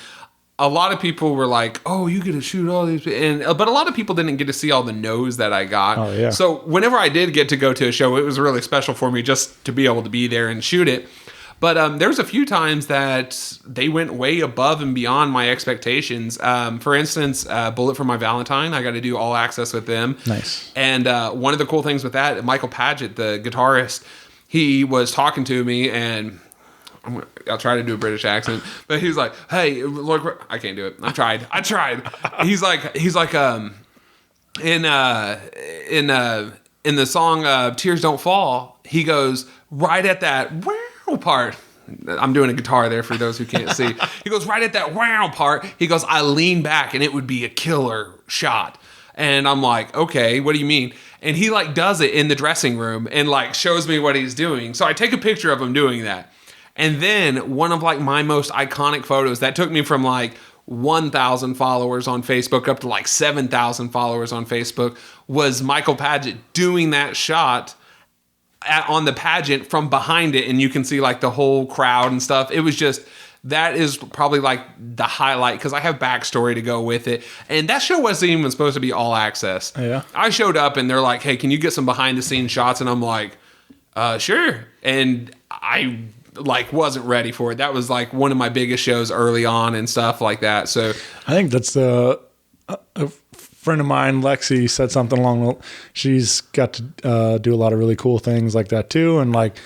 a lot of people were like, "Oh, you get to shoot all these," but a lot of people didn't get to see all the no's that I got. Oh, yeah. So whenever I did get to go to a show, it was really special for me just to be able to be there and shoot it. But there was a few times that they went way above and beyond my expectations. For instance, Bullet for My Valentine, I got to do all access with them. Nice. And one of the cool things with that, Michael Paget, the guitarist, he was talking to me, and I'll try to do a British accent, but he was like, "Hey, look, I can't do it. I tried. He's like, in the song Tears Don't Fall, he goes right at that wow part. I'm doing a guitar there for those who can't see. He goes right at that wow part. He goes, I lean back and it would be a killer shot. And I'm like, okay, what do you mean? And he like does it in the dressing room and like shows me what he's doing. So I take a picture of him doing that. And then one of like my most iconic photos that took me from like 1,000 followers on Facebook up to like 7,000 followers on Facebook was Michael Paget doing that shot on the pageant from behind it, and you can see like the whole crowd and stuff. It was just, that is probably like the highlight because I have backstory to go with it. And that show wasn't even supposed to be all access. Yeah. I showed up and they're like, "Hey, can you get some behind the scenes shots?" And I'm like, sure. And I like wasn't ready for it. That was like one of my biggest shows early on and stuff like that. So I think that's a friend of mine, Lexi, said something along. She's got to do a lot of really cool things like that too, and like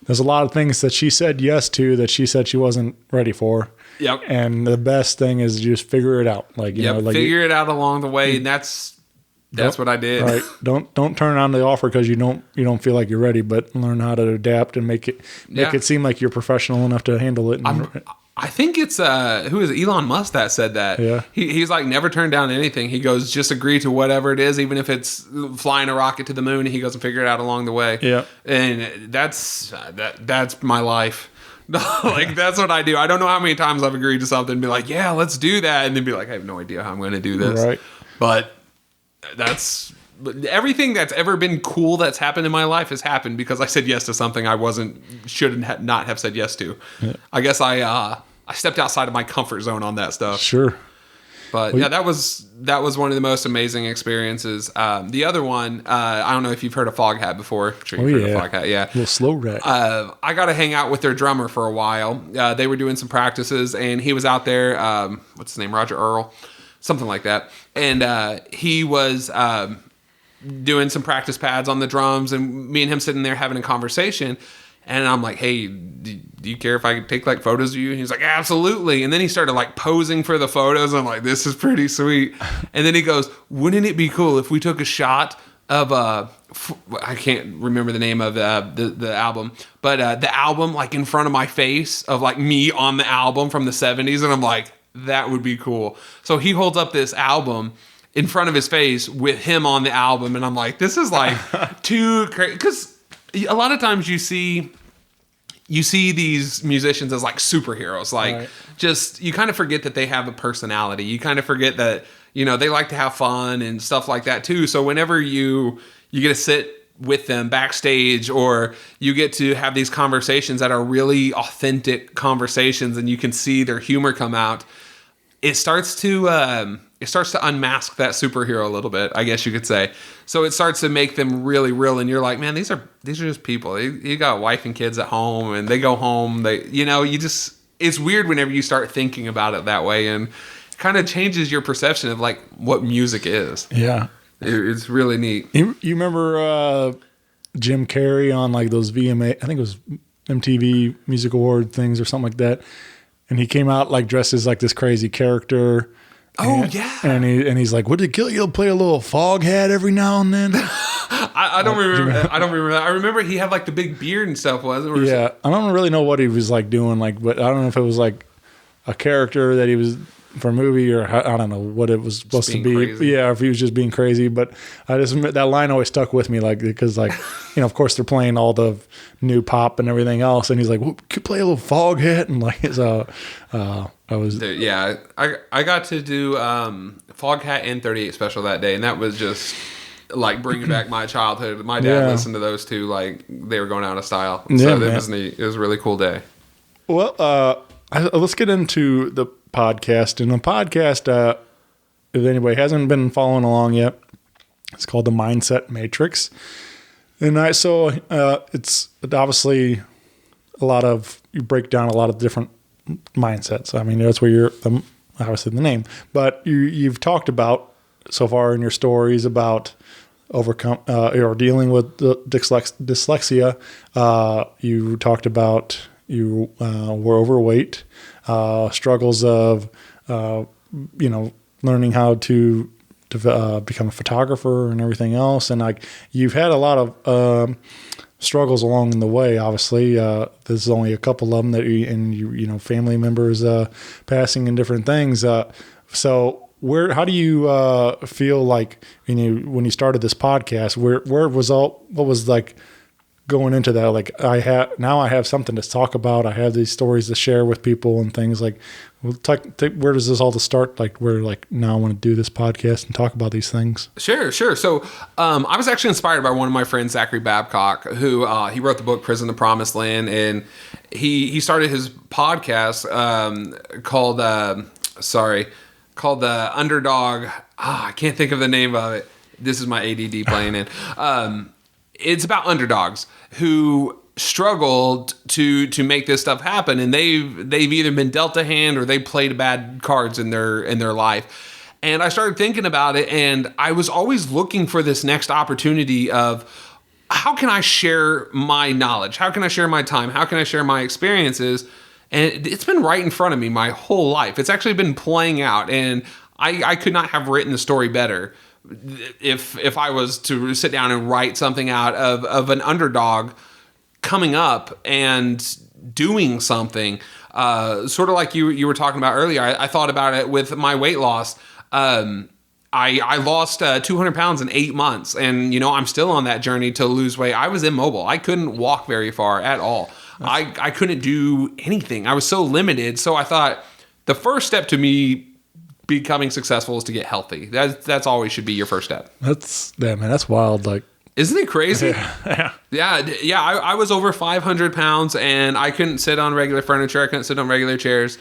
there's a lot of things that she said yes to that she said she wasn't ready for. Yep. And the best thing is just figure it out. Like you know, like figure it out along the way, and that's what I did. Right. Don't turn on the offer because you don't feel like you're ready, but learn how to adapt and make it seem like you're professional enough to handle it. I think it's who is it? Elon Musk that said that. Yeah. He's like never turned down anything. He goes, just agree to whatever it is, even if it's flying a rocket to the moon. He goes and figure it out along the way. Yeah. And that's my life. Like that's what I do. I don't know how many times I've agreed to something and be like, yeah, let's do that, and then be like, I have no idea how I'm going to do this. Right. But everything that's ever been cool that's happened in my life has happened because I said yes to something I should not have said yes to. Yeah. I guess I stepped outside of my comfort zone on that stuff. Sure. But yeah, that was one of the most amazing experiences. The other one, I don't know if you've heard of Foghat before. I'm sure you've heard of Foghat, yeah. A little slow rat. I got to hang out with their drummer for a while. They were doing some practices, and he was out there. What's his name? Roger Earl, something like that. And he was doing some practice pads on the drums, and me and him sitting there having a conversation. And I'm like, hey, do you care if I take like photos of you? And he's like, absolutely. And then he started like posing for the photos. I'm like, this is pretty sweet. And then he goes, wouldn't it be cool if we took a shot of I can't remember the name of the album, but the album like in front of my face of like me on the album from the 70s. And I'm like, that would be cool. So he holds up this album in front of his face with him on the album. And I'm like, this is like too crazy. Because a lot of times you see these musicians as like superheroes, like right. Just you kind of forget that they have a personality. You kind of forget that, you know, they like to have fun and stuff like that too. So whenever you get to sit with them backstage, or you get to have these conversations that are really authentic conversations, and you can see their humor come out, it starts to unmask that superhero a little bit, I guess you could say. So it starts to make them really real, and you're like, man, these are just people. You got a wife and kids at home, and they go home. It's weird whenever you start thinking about it that way, and it kind of changes your perception of like what music is. Yeah, it's really neat. You remember Jim Carrey on like those VMA? I think it was MTV Music Award things or something like that, and he came out like dressed as like this crazy character. Yeah, and he's like, "Would it kill you to play a little Foghat every now and then?" I don't remember. I don't remember that. I remember he had like the big beard and stuff, wasn't it? Yeah, I don't really know what he was like doing, like, but I don't know if it was like a character that he was for a movie, or I don't know what it was supposed to be. Crazy. Yeah, if he was just being crazy. But I just that line always stuck with me, like because of course they're playing all the new pop and everything else, and he's like, well, could you play a little Foghat, and like so. I was I got to do Foghat and 38 Special that day, and that was just like bringing back my childhood. My dad listened to those two like they were going out of style. So it was neat. It was a really cool day. Well, let's get into the podcast. And the podcast, if anybody hasn't been following along yet, it's called the Mindset Matrix. And it's obviously you break down a lot of different mindsets. I mean, that's where obviously the name, but you've talked about so far in your stories about overcome or dealing with the dyslexia. You talked about you were overweight, struggles of learning how to become a photographer and everything else, and like you've had a lot of struggles along the way. Obviously, there's only a couple of them that you family members passing and different things. So how do you feel like when you started this podcast? What was like going into that? Like I have something to talk about. I have these stories to share with people and things like. Where does this all start? Like where now I want to do this podcast and talk about these things. Sure. So I was actually inspired by one of my friends, Zachary Babcock, who he wrote the book Prison to Promised Land, and he started his podcast called the Underdog. I can't think of the name of it. This is my ADD playing in. It's about underdogs who struggled to make this stuff happen, and they've either been dealt a hand or they played bad cards in their life. And I started thinking about it, and I was always looking for this next opportunity of how can I share my knowledge? How can I share my time? How can I share my experiences? And it's been right in front of me my whole life. It's actually been playing out, and I could not have written the story better if I was to sit down and write something out of an underdog coming up and doing something, sort of like you were talking about earlier. I thought about it with my weight loss. I lost 200 pounds in 8 months, and I'm still on that journey to lose weight. I was immobile. I couldn't walk very far at all. I couldn't do anything. I was so limited. So I thought the first step to me becoming successful is to get healthy. That's always should be your first step. That's wild. Like, isn't it crazy? Yeah. I was over 500 pounds, and I couldn't sit on regular furniture. I couldn't sit on regular chairs.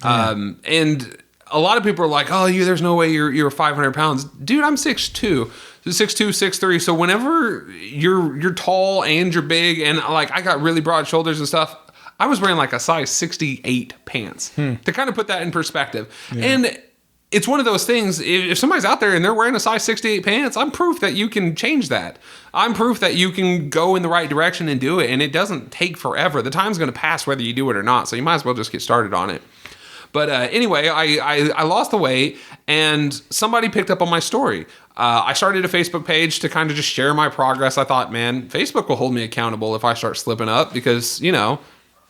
And a lot of people are like, "Oh, there's no way you're 500 pounds, dude." I'm 6'2", 6'2", 6'3". So whenever you're tall and you're big, and like I got really broad shoulders and stuff, I was wearing like a size 68 pants to kind of put that in perspective. Yeah. And it's one of those things, if somebody's out there and they're wearing a size 68 pants, I'm proof that you can change that. I'm proof that you can go in the right direction and do it, and it doesn't take forever. The time's going to pass whether you do it or not, so you might as well just get started on it. But anyway, I lost the weight, and somebody picked up on my story. I started a Facebook page to kind of just share my progress. I thought, man, Facebook will hold me accountable if I start slipping up because,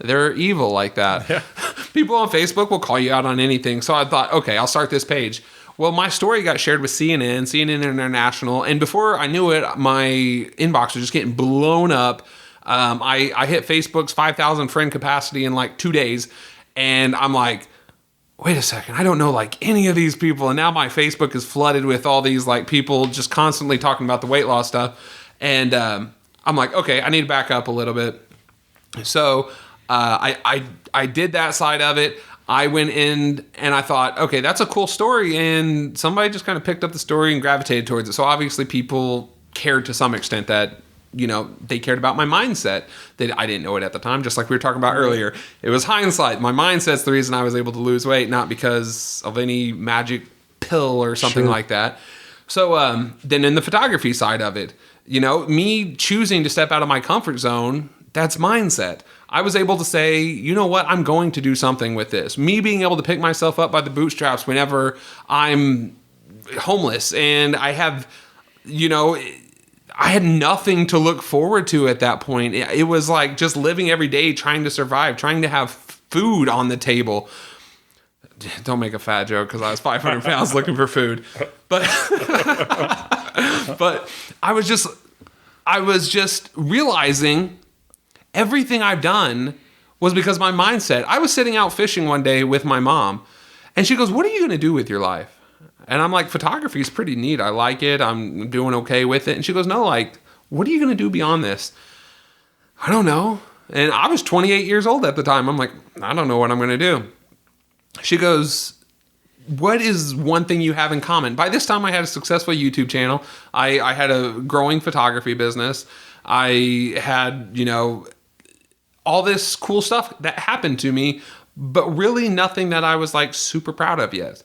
they're evil like that. Yeah. People on Facebook will call you out on anything. So I thought, okay, I'll start this page. Well, my story got shared with CNN International, and before I knew it, my inbox was just getting blown up. I hit Facebook's 5,000 friend capacity in like 2 days, and I'm like, wait a second, I don't know like any of these people, and now my Facebook is flooded with all these like people just constantly talking about the weight loss stuff, and I'm like, okay, I need to back up a little bit. So I did that side of it. I went in and I thought, okay, that's a cool story, and somebody just kind of picked up the story and gravitated towards it. So obviously people cared to some extent that, they cared about my mindset. I didn't know it at the time, just like we were talking about earlier. It was hindsight. My mindset's the reason I was able to lose weight, not because of any magic pill or something like that. So then in the photography side of it, me choosing to step out of my comfort zone, that's mindset. I was able to say, you know what, I'm going to do something with this. Me being able to pick myself up by the bootstraps whenever I'm homeless and I have, I had nothing to look forward to at that point. It was like just living every day, trying to survive, trying to have food on the table. Don't make a fat joke because I was 500 pounds looking for food. But but I was just realizing everything I've done was because my mindset. I was sitting out fishing one day with my mom, and she goes, "What are you going to do with your life?" And I'm like, "Photography is pretty neat. I like it. I'm doing okay with it." And she goes, "No, like, what are you going to do beyond this?" I don't know. And I was 28 years old at the time. I'm like, I don't know what I'm going to do. She goes, "What is one thing you have in common?" By this time, I had a successful YouTube channel. I had a growing photography business. I had, all this cool stuff that happened to me, but really nothing that I was like super proud of yet.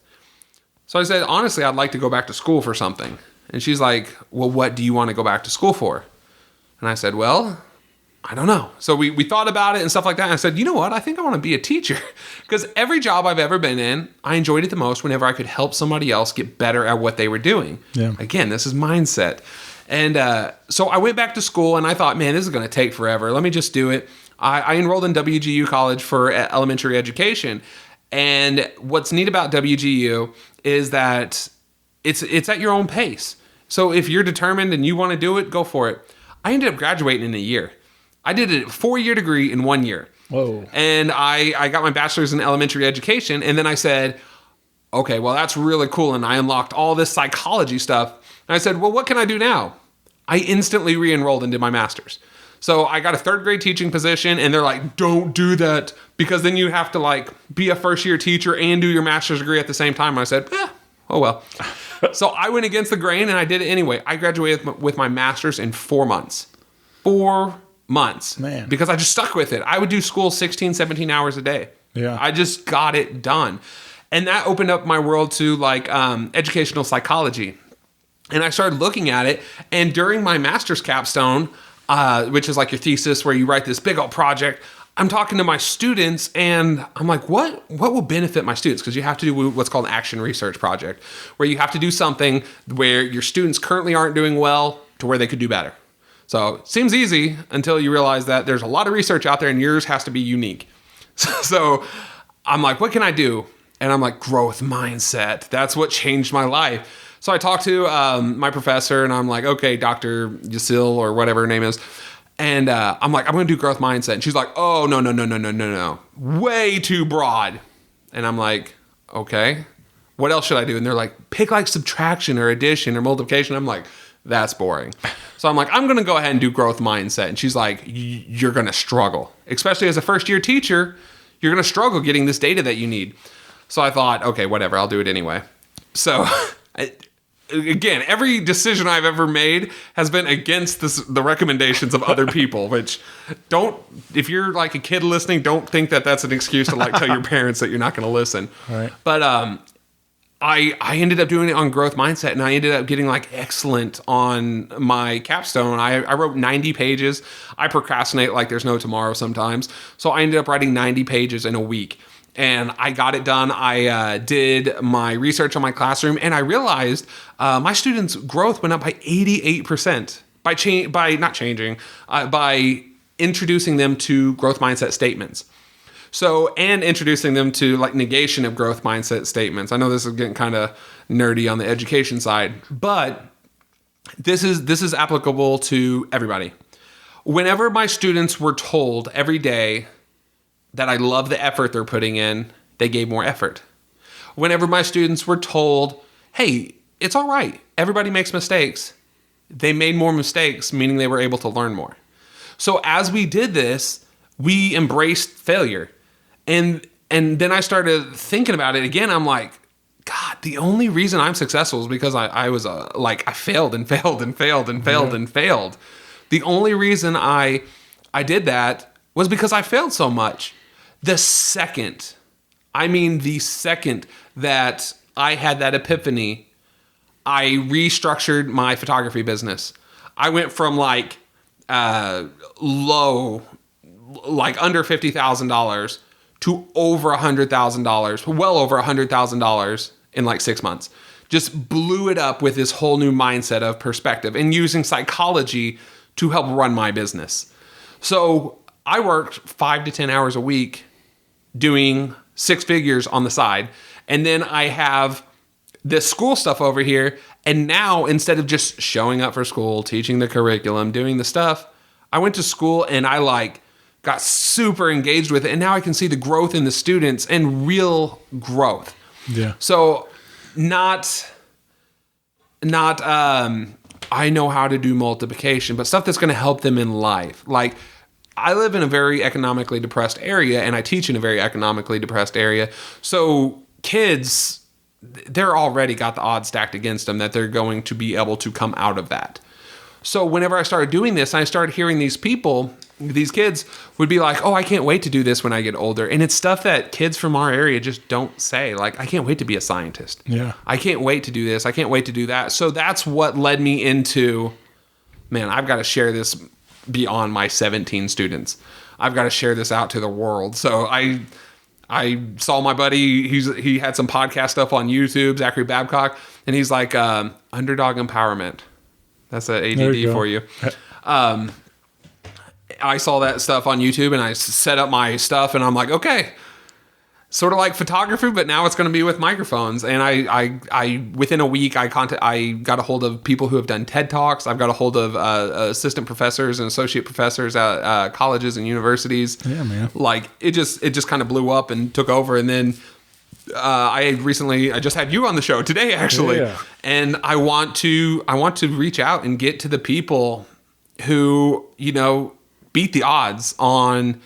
So I said, honestly, I'd like to go back to school for something. And she's like, "Well, what do you want to go back to school for?" And I said, "Well, I don't know." So we thought about it and stuff like that. And I said, "You know what? I think I want to be a teacher." Because every job I've ever been in, I enjoyed it the most whenever I could help somebody else get better at what they were doing. Yeah. Again, this is mindset. And so I went back to school and I thought, man, this is going to take forever. Let me just do it. I enrolled in WGU College for elementary education. And what's neat about WGU is that it's at your own pace. So if you're determined and you want to do it, go for it. I ended up graduating in a year. I did a 4-year degree in 1 year. Whoa. And I got my bachelor's in elementary education. And then I said, okay, well, that's really cool. And I unlocked all this psychology stuff. And I said, well, what can I do now? I instantly re-enrolled and did my master's. So I got a 3rd grade teaching position, and they're like, don't do that, because then you have to like be a 1st-year teacher and do your master's degree at the same time. And I said, oh well. So I went against the grain and I did it anyway. I graduated with my master's in 4 months. 4 months. Man. Because I just stuck with it. I would do school 16, 17 hours a day. Yeah. I just got it done. And that opened up my world to like educational psychology. And I started looking at it. And during my master's capstone, which is like your thesis where you write this big old project, I'm talking to my students and I'm like, what will benefit my students? Because you have to do what's called an action research project, where you have to do something where your students currently aren't doing well to where they could do better. So it seems easy until you realize that there's a lot of research out there and yours has to be unique. So I'm like, what can I do? And I'm like, growth mindset. That's what changed my life. So I talked to my professor and I'm like, okay, Dr. Yasil or whatever her name is. And I'm like, I'm going to do growth mindset. And she's like, oh, no. Way too broad. And I'm like, okay, what else should I do? And they're like, pick like subtraction or addition or multiplication. I'm like, that's boring. So I'm like, I'm going to go ahead and do growth mindset. And she's like, you're going to struggle. Especially as a 1st-year teacher, you're going to struggle getting this data that you need. So I thought, okay, whatever, I'll do it anyway. So again, every decision I've ever made has been against the recommendations of other people, which if you're like a kid listening, don't think that that's an excuse to like tell your parents that you're not going to listen. Right. But I ended up doing it on growth mindset, and I ended up getting like excellent on my capstone. I wrote 90 pages. I procrastinate like there's no tomorrow sometimes. So I ended up writing 90 pages in a week. And I got it done. I did my research on my classroom, and I realized my students' growth went up by 88% by introducing them to growth mindset statements. So, and introducing them to like negation of growth mindset statements. I know this is getting kind of nerdy on the education side, but this is applicable to everybody. Whenever my students were told every day that I love the effort they're putting in, they gave more effort. Whenever my students were told, hey, it's all right, everybody makes mistakes, they made more mistakes, meaning they were able to learn more. So as we did this, we embraced failure. And then I started thinking about it again. I'm like, God, the only reason I'm successful is because I was I failed and failed and failed and failed and failed. The only reason I did that was because I failed so much. The second that I had that epiphany, I restructured my photography business. I went from like low, like under $50,000 to over $100,000, well over $100,000 in like 6 months. Just blew it up with this whole new mindset of perspective and using psychology to help run my business. So I worked 5 to 10 hours a week doing 6 figures on the side. And then I have this school stuff over here. And now instead of just showing up for school, teaching the curriculum, doing the stuff, I went to school and I got super engaged with it. And now I can see the growth in the students and real growth. Yeah. So I know how to do multiplication, but stuff that's going to help them in life. Like, I live in a very economically depressed area, and I teach in a very economically depressed area. So kids, they're already got the odds stacked against them that they're going to be able to come out of that. So whenever I started doing this, I started hearing these kids would be like, oh, I can't wait to do this when I get older. And it's stuff that kids from our area just don't say. Like, I can't wait to be a scientist. Yeah. I can't wait to do this. I can't wait to do that. So that's what led me into, man, I've got to share this beyond my 17 students. I've got to share this out to the world. So I saw my buddy, he had some podcast stuff on YouTube, Zachary Babcock, and he's like, underdog empowerment. That's an ADD for you. I saw that stuff on YouTube and I set up my stuff and I'm like, okay, sort of like photography, but now it's going to be with microphones. And I within a week, I got a hold of people who have done TED Talks. I've got a hold of assistant professors and associate professors at colleges and universities. Yeah, man. Like it just kind of blew up and took over. And then I just had you on the show today, actually. Yeah. And I want to reach out and get to the people who, beat the odds on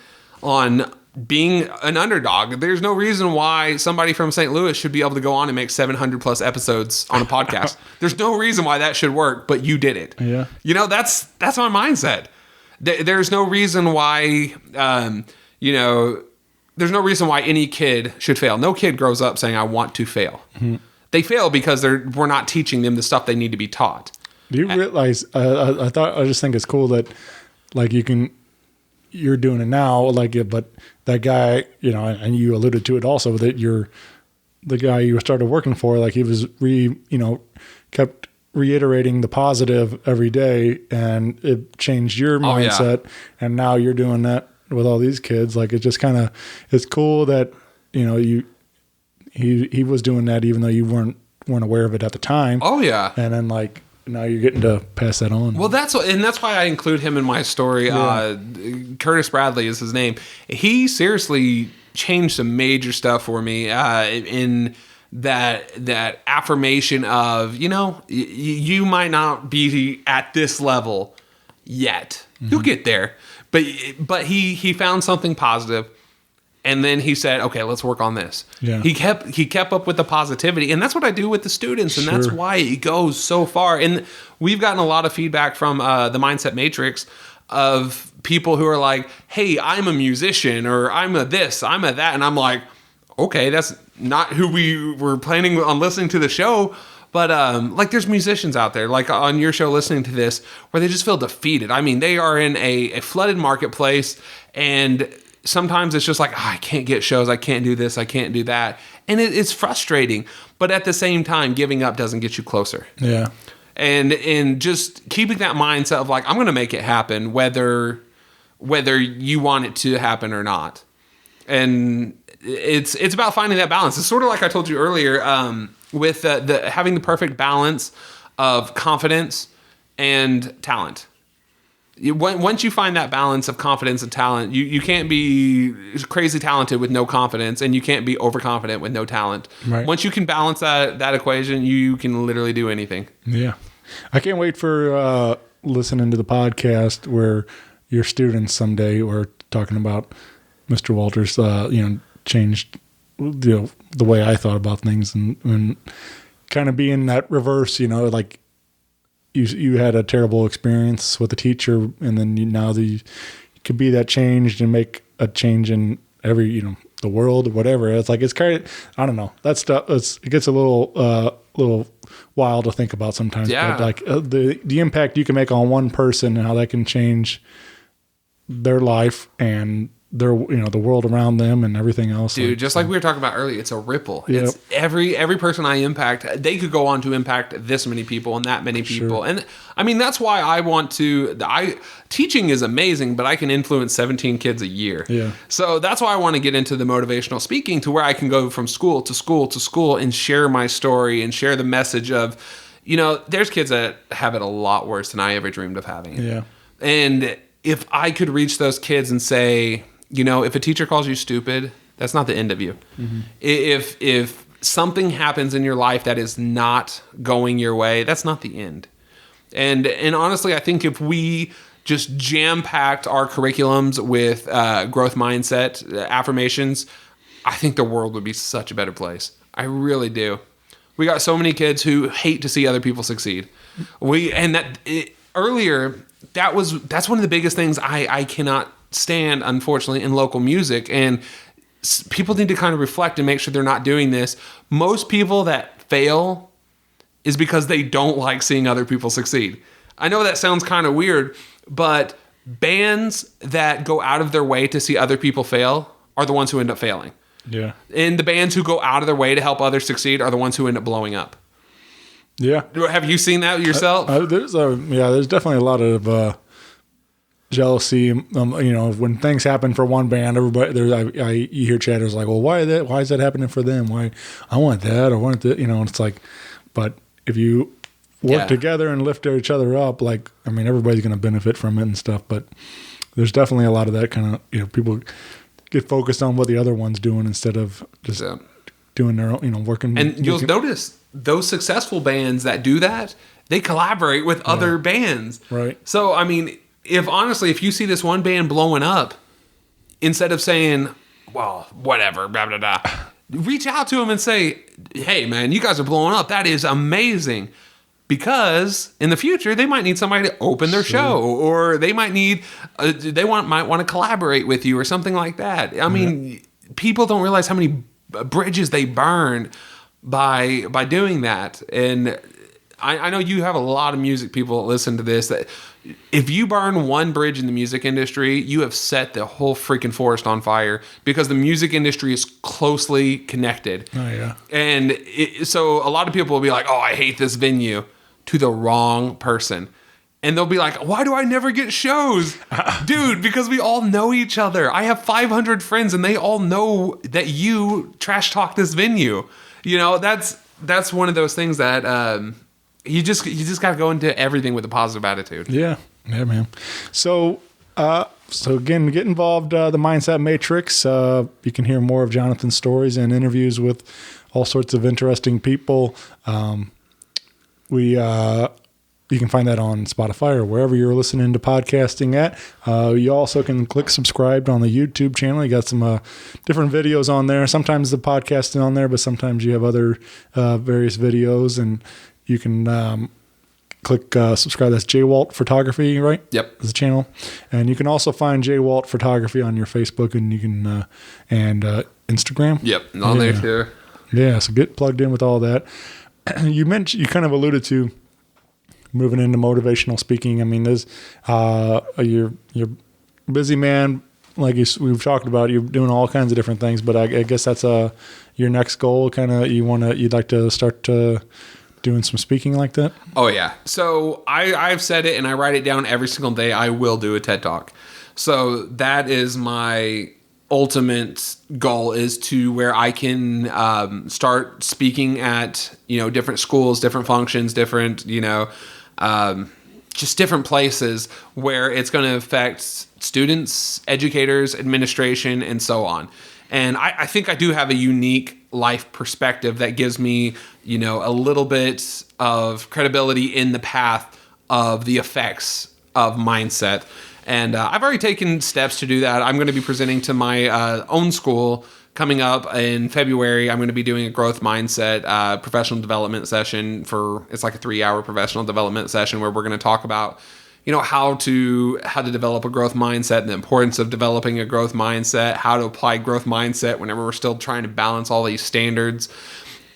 being an underdog. There's no reason why somebody from St. Louis should be able to go on and make 700 plus episodes on a podcast. There's no reason why that should work, but you did it. Yeah. That's my mindset. There's no reason why, there's no reason why any kid should fail. No kid grows up saying, I want to fail. Mm-hmm. They fail because we're not teaching them the stuff they need to be taught. Do you realize, I just think it's cool that like you're doing it now, but that guy, and you alluded to it also, that the guy you started working for, like he was kept reiterating the positive every day, and it changed your mindset. Yeah. And now you're doing that with all these kids. Like it just it's cool that, he was doing that even though you weren't aware of it at the time. Oh yeah. And then now you're getting to pass that on. Well, that's why I include him in my story. Yeah. Curtis Bradley is his name. He seriously changed some major stuff for me in that affirmation of, you might not be at this level yet. Mm-hmm. You'll get there. But he found something positive. And then he said, okay, let's work on this. Yeah. He kept up with the positivity. And that's what I do with the students. And that's why it goes so far. And we've gotten a lot of feedback from the Mindset Matrix of people who are like, hey, I'm a musician, or I'm a this, I'm a that. And I'm like, okay, that's not who we were planning on listening to the show. But there's musicians out there, like on your show listening to this, where they just feel defeated. I mean, they are in a flooded marketplace, and sometimes it's just like, I can't get shows, I can't do this, I can't do that. And it's frustrating. But at the same time, giving up doesn't get you closer. Yeah. And just keeping that mindset of like, I'm going to make it happen, whether you want it to happen or not. And it's about finding that balance. It's sort of like I told you earlier, with having the perfect balance of confidence and talent. Once you find that balance of confidence and talent, you can't be crazy talented with no confidence, and you can't be overconfident with no talent. Right. Once you can balance that equation, you can literally do anything. Yeah. I can't wait for listening to the podcast where your students someday were talking about Mr. Walters, changed the way I thought about things, and kind of being that reverse, like you had a terrible experience with a teacher, and then you could be that changed and make a change in every, the world or whatever. It's like, it's kind of, I don't know, that stuff, it gets a little wild to think about sometimes. Yeah. But like the impact you can make on one person and how that can change their life and their, the world around them and everything else. Dude, just like we were talking about earlier, it's a ripple. Yep. It's every person I impact, they could go on to impact this many people and that many people. Sure. And I mean, that's why I want to, teaching is amazing, but I can influence 17 kids a year. Yeah. So that's why I want to get into the motivational speaking, to where I can go from school to school to school and share my story and share the message of, there's kids that have it a lot worse than I ever dreamed of having it. Yeah. And if I could reach those kids and say, if a teacher calls you stupid, that's not the end of you. Mm-hmm. If something happens in your life that is not going your way, that's not the end. And honestly, I think if we just jam-packed our curriculums with growth mindset, affirmations, I think the world would be such a better place. I really do. We got so many kids who hate to see other people succeed. Earlier, that's one of the biggest things I cannot stand, unfortunately, in local music. And people need to kind of reflect and make sure they're not doing this. Most people that fail is because they don't like seeing other people succeed. I know that sounds kind of weird, but bands that go out of their way to see other people fail are the ones who end up failing. Yeah. And the bands who go out of their way to help others succeed are the ones who end up blowing up. Yeah. Have you seen that yourself? There's definitely a lot of jealousy. When things happen for one band, everybody you hear chatters like, well, why is that happening for them? Why I want that, I want that, and it's like, but if you work together and lift each other up, everybody's going to benefit from it and stuff. But there's definitely a lot of that kind of, people get focused on what the other one's doing instead of just doing their own, working. And you'll notice those successful bands that do that, they collaborate with other bands. Right. So, I mean, if you see this one band blowing up, instead of saying, well, whatever, blah, blah, blah, reach out to them and say, hey, man, you guys are blowing up. That is amazing. Because in the future, they might need somebody to open their show, or they might need, might want to collaborate with you or something like that. I mean, people don't realize how many bridges they burn by doing that. And I know you have a lot of music people that listen to this, that if you burn one bridge in the music industry, you have set the whole freaking forest on fire, because the music industry is closely connected. Oh, yeah. And so a lot of people will be like, oh, I hate this venue, to the wrong person. And they'll be like, why do I never get shows? Dude, because we all know each other. I have 500 friends and they all know that you trash talk this venue. That's one of those things that you just got to go into everything with a positive attitude. Yeah, man. So again, get involved. The Mindset Matrix. You can hear more of Jonathan's stories and interviews with all sorts of interesting people. You can find that on Spotify or wherever you're listening to podcasting at. You also can click subscribe on the YouTube channel. You got some different videos on there. Sometimes the podcast is on there, but sometimes you have other various videos, and you can click subscribe. That's J Walt Photography, right? Yep. That's the channel. And you can also find J Walt Photography on your Facebook, and you can and Instagram. Yep, on there too. Yeah, so get plugged in with all that. You kind of alluded to moving into motivational speaking. I mean, there's you're a busy man, like we've talked about. You're doing all kinds of different things, but I guess that's your next goal. Kind of, you'd like to start doing some speaking like that. Oh yeah. So I've said it and I write it down every single day. I will do a TED Talk. So that is my ultimate goal, is to where I can start speaking at different schools, different functions, different just different places where it's going to affect students, educators, administration, and so on. And I think I do have a unique life perspective that gives me a little bit of credibility in the path of the effects of mindset. And I've already taken steps to do that. I'm going to be presenting to my own school coming up in February. I'm going to be doing a growth mindset professional development session it's like a 3-hour professional development session where we're going to talk about, how to develop a growth mindset, the importance of developing a growth mindset, how to apply growth mindset whenever we're still trying to balance all these standards.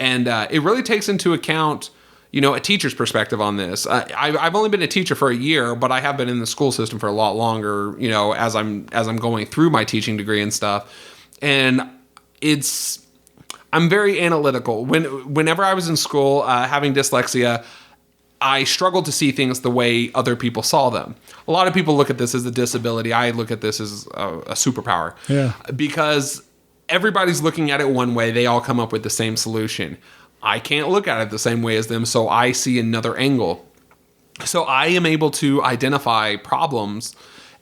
And it really takes into account, a teacher's perspective on this. I've only been a teacher for a year, but I have been in the school system for a lot longer, as I'm going through my teaching degree and stuff. And I'm very analytical. Whenever I was in school, having dyslexia, I struggled to see things the way other people saw them. A lot of people look at this as a disability. I look at this as a superpower. Yeah. Because everybody's looking at it one way. They all come up with the same solution. I can't look at it the same way as them, so I see another angle. So I am able to identify problems,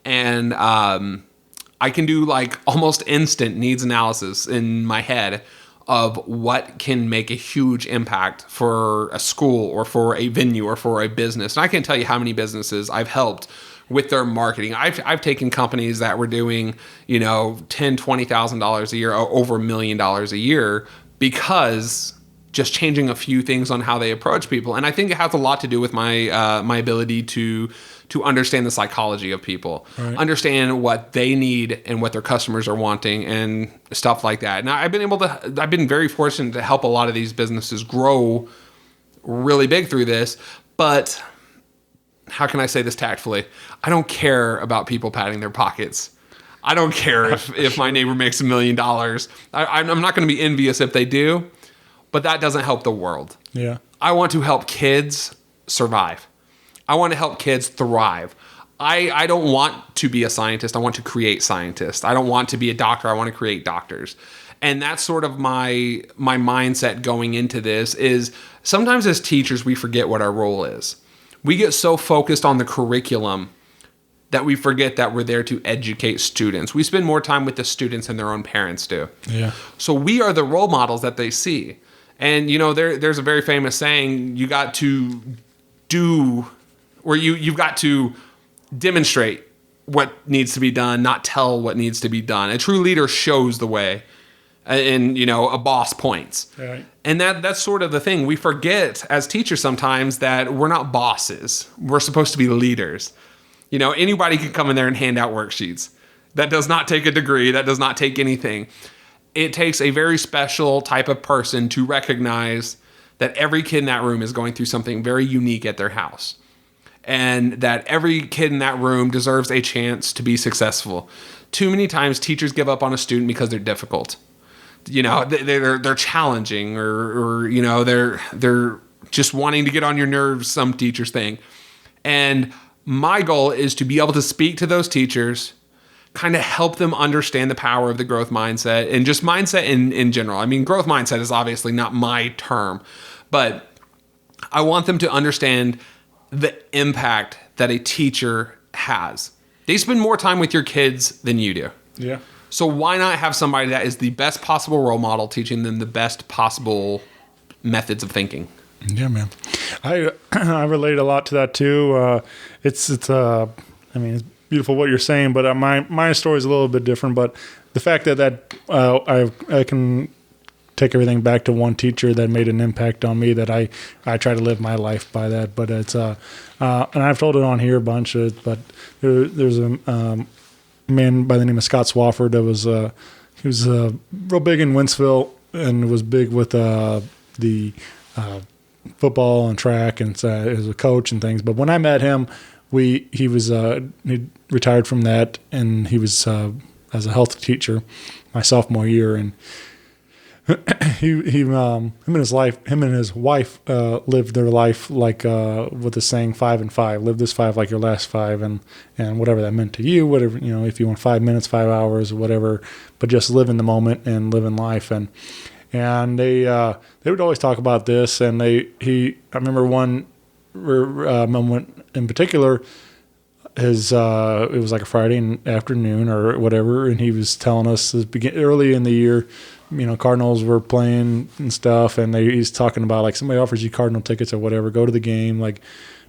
and I can do like almost instant needs analysis in my head of what can make a huge impact for a school or for a venue or for a business. And I can't tell you how many businesses I've helped with their marketing. I've taken companies that were doing, $10,000, $20,000 a year, over $1 million a year, because just changing a few things on how they approach people. And I think it has a lot to do with my my ability to understand the psychology of people, right. Understand what they need and what their customers are wanting and stuff like that. Now, I've been very fortunate to help a lot of these businesses grow really big through this, but how can I say this tactfully? I don't care about people patting their pockets. I don't care if my neighbor makes $1 million. I'm not going to be envious if they do, but that doesn't help the world. Yeah. I want to help kids survive. I want to help kids thrive. I don't want to be a scientist. I want to create scientists. I don't want to be a doctor. I want to create doctors. And that's sort of my mindset going into this is sometimes as teachers, we forget what our role is. We get so focused on the curriculum that we forget that we're there to educate students. We spend more time with the students than their own parents do. Yeah. So we are the role models that they see. And, there's a very famous saying, you got to do, or you've got to demonstrate what needs to be done, not tell what needs to be done. A true leader shows the way, and a boss points. Right. And that's sort of the thing. We forget as teachers sometimes that we're not bosses. We're supposed to be leaders. Anybody can come in there and hand out worksheets. That does not take a degree. That does not take anything. It takes a very special type of person to recognize that every kid in that room is going through something very unique at their house. And that every kid in that room deserves a chance to be successful. Too many times teachers give up on a student because they're difficult. They're challenging, or they're just wanting to get on your nerves, some teachers think. And my goal is to be able to speak to those teachers, kind of help them understand the power of the growth mindset and just mindset in general. I mean, growth mindset is obviously not my term, but I want them to understand the impact that a teacher has. They spend more time with your kids than you do. Yeah. So why not have somebody that is the best possible role model, teaching them the best possible methods of thinking? Yeah, man. I relate a lot to that too. It's beautiful what you're saying, but my story is a little bit different. But the fact that I can take everything back to one teacher that made an impact on me, that I try to live my life by that. But it's and I've told it on here a bunch, but there's a man by the name of Scott Swafford that was he was real big in Wentzville and was big with the football and track and as a coach and things. But when I met him, he retired from that, and he was as a health teacher my sophomore year, and him and his wife lived their life like with the saying 5 and 5. Live this 5 like your last 5, and whatever that meant to you, whatever, if you want 5 minutes, 5 hours, whatever, but just live in the moment and live in life. And they would always talk about this, and I remember one moment in particular. It was like a Friday afternoon or whatever, and he was telling us early in the year, Cardinals were playing and stuff, and he's talking about like somebody offers you Cardinal tickets or whatever, go to the game, like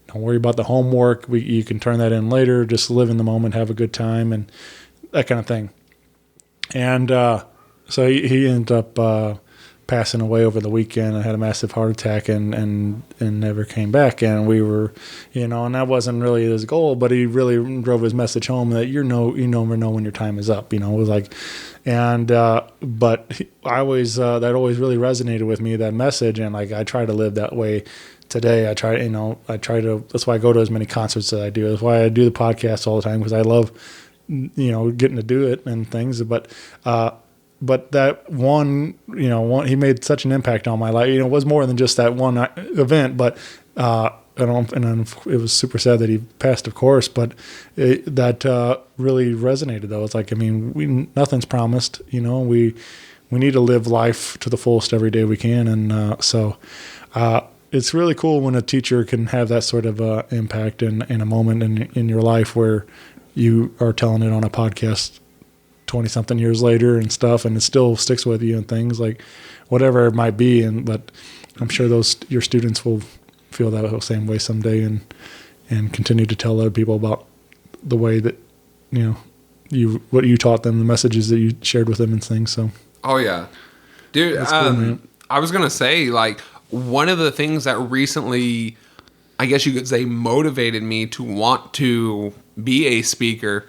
don't worry about the homework, you can turn that in later, just live in the moment, have a good time, and that kind of thing. And so he ended up passing away over the weekend. I had a massive heart attack and never came back. And we were, and that wasn't really his goal, but he really drove his message home that you never know when your time is up. It was like, and but I always that always really resonated with me, that message, and like I try to live that way today. I try to. That's why I go to as many concerts as I do. That's why I do the podcast all the time, because I love, getting to do it and things. But that one, he made such an impact on my life. It was more than just that one event, but. And it was super sad that he passed, of course, but that really resonated, though. It's like, nothing's promised, we need to live life to the fullest every day we can. And so it's really cool when a teacher can have that sort of impact in a moment in your life where you are telling it on a podcast 20-something years later and stuff, and it still sticks with you and things like whatever it might be. But I'm sure your students will feel that same way someday and continue to tell other people about the way that what you taught them, the messages that you shared with them and things. So oh yeah, dude, cool, I was gonna say, like, one of the things that recently, I guess you could say, motivated me to want to be a speaker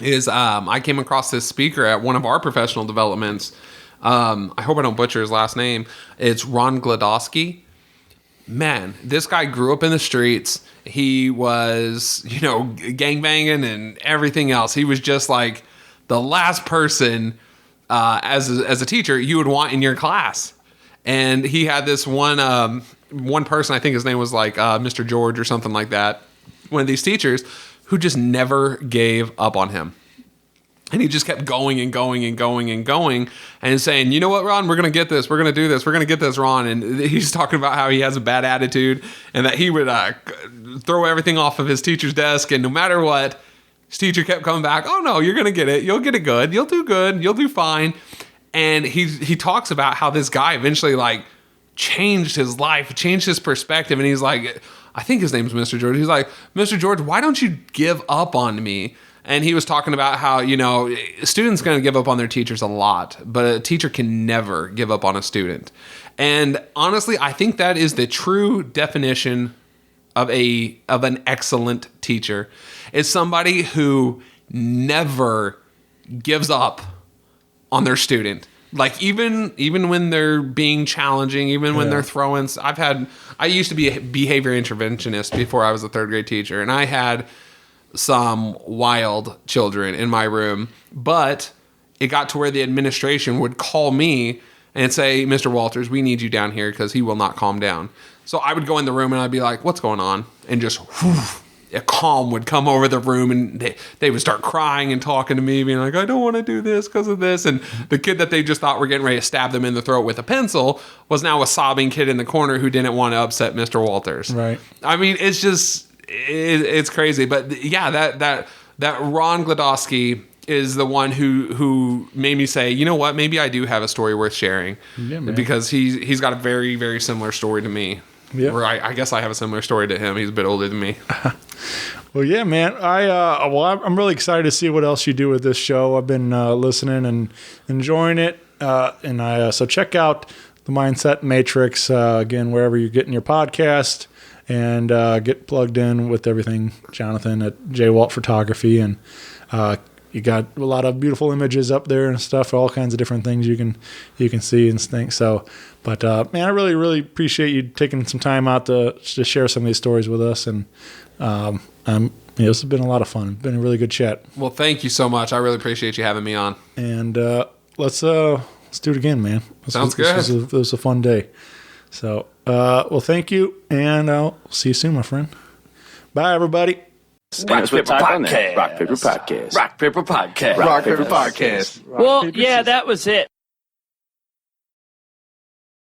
is I came across this speaker at one of our professional developments. I hope I don't butcher his last name. It's Ron Glodowski. Man, this guy grew up in the streets. He was, gangbanging and everything else. He was just like the last person as a teacher you would want in your class. And he had this one person, I think his name was like Mr. George or something like that, one of these teachers who just never gave up on him. And he just kept going and going and going and going and saying, you know what, Ron, we're going to get this. We're going to do this. We're going to get this, Ron. And he's talking about how he has a bad attitude and that he would throw everything off of his teacher's desk. And no matter what, his teacher kept coming back. Oh, no, you're going to get it. You'll get it good. You'll do good. You'll do fine. And he talks about how this guy eventually changed his life, changed his perspective. And he's like, I think his name's Mr. George. He's like, Mr. George, why don't you give up on me? And he was talking about how, students going to give up on their teachers a lot, but a teacher can never give up on a student. And honestly, I think that is the true definition of an excellent teacher. Is somebody who never gives up on their student. Like even when they're being challenging, even when they're throwing, I used to be a behavior interventionist before I was a third grade teacher, and I had some wild children in my room, but it got to where the administration would call me and say, Mr. Walters, we need you down here because he will not calm down. So I would go in the room and I'd be like, what's going on? And just a calm would come over the room, and they would start crying and talking to me, being like, I don't want to do this because of this. And the kid that they just thought were getting ready to stab them in the throat with a pencil was now a sobbing kid in the corner who didn't want to upset Mr. Walters. Right. It's just... It's crazy, but yeah, that Ron Glodowski is the one who made me say, you know what, maybe I do have a story worth sharing, because he's got a very, very similar story to me. Yeah, where I guess I have a similar story to him. He's a bit older than me. Well, yeah, man. I'm really excited to see what else you do with this show. I've been listening and enjoying it, so check out the Mindset Matrix again wherever you're getting your podcast. And get plugged in with everything, Jonathan, at J. Walt Photography. And you got a lot of beautiful images up there and stuff, all kinds of different things you can see and things. So, but man, I really, really appreciate you taking some time out to share some of these stories with us. And this has been a lot of fun. It's been a really good chat. Well, thank you so much. I really appreciate you having me on. And let's do it again, man. Sounds good. This was a fun day. So, well, thank you, and I'll see you soon, my friend. Bye, everybody. Rock Paper Podcast. Rock Paper Podcast. Rock Paper Podcast. Rock Paper Podcast. Well, yeah, that was it.